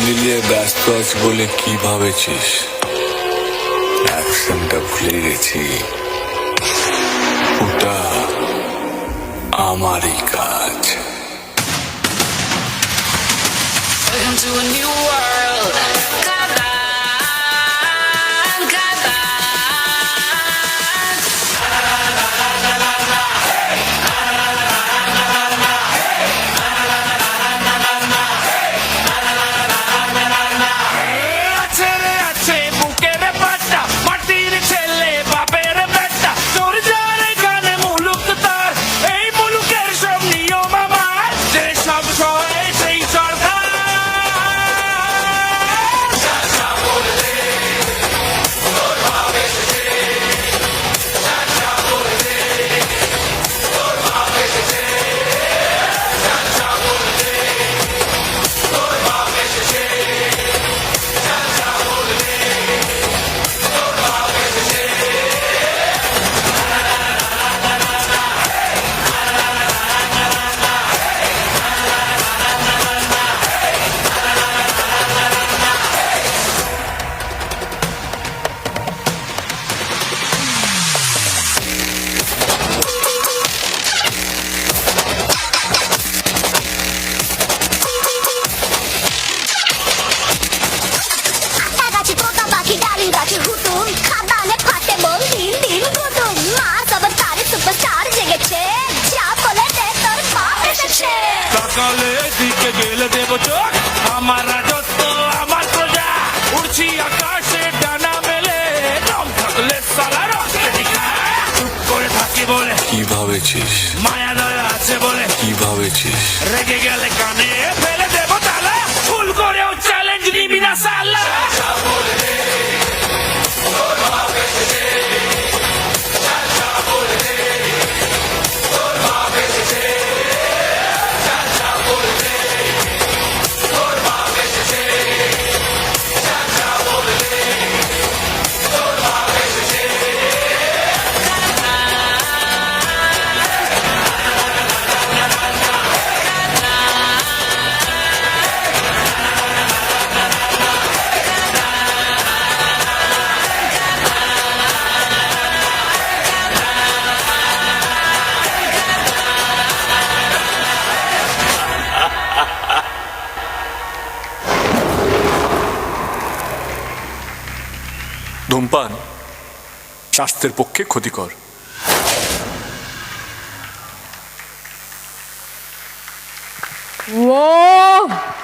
ফ্যামিলি নিয়ে ব্যস্ত আছি বলে কি ভাবেছিস? অ্যাকশনটা ভুলে গেছি, ওটা আমারই কাজ। Welcome to a new world. সকালে দিকে গেলে দেব চোখ, আমার রাজত্ব আমার প্রজা, উড়ছি আকাশে ডানা মেলে, দম থাকলে সারা রক্তে দিখা, চুপ করে থাকি বলে কি ভাবেছিস? মায়া দয়া আছে বলে কি ভাবেছিস? রেগে গেলে কানে ফেলে দেব তালা, ভুল করেও চ্যালেঞ্জ নিবি না সালা। ধূমপান স্বাস্থ্যের পক্ষে ক্ষতিকর। Whoa!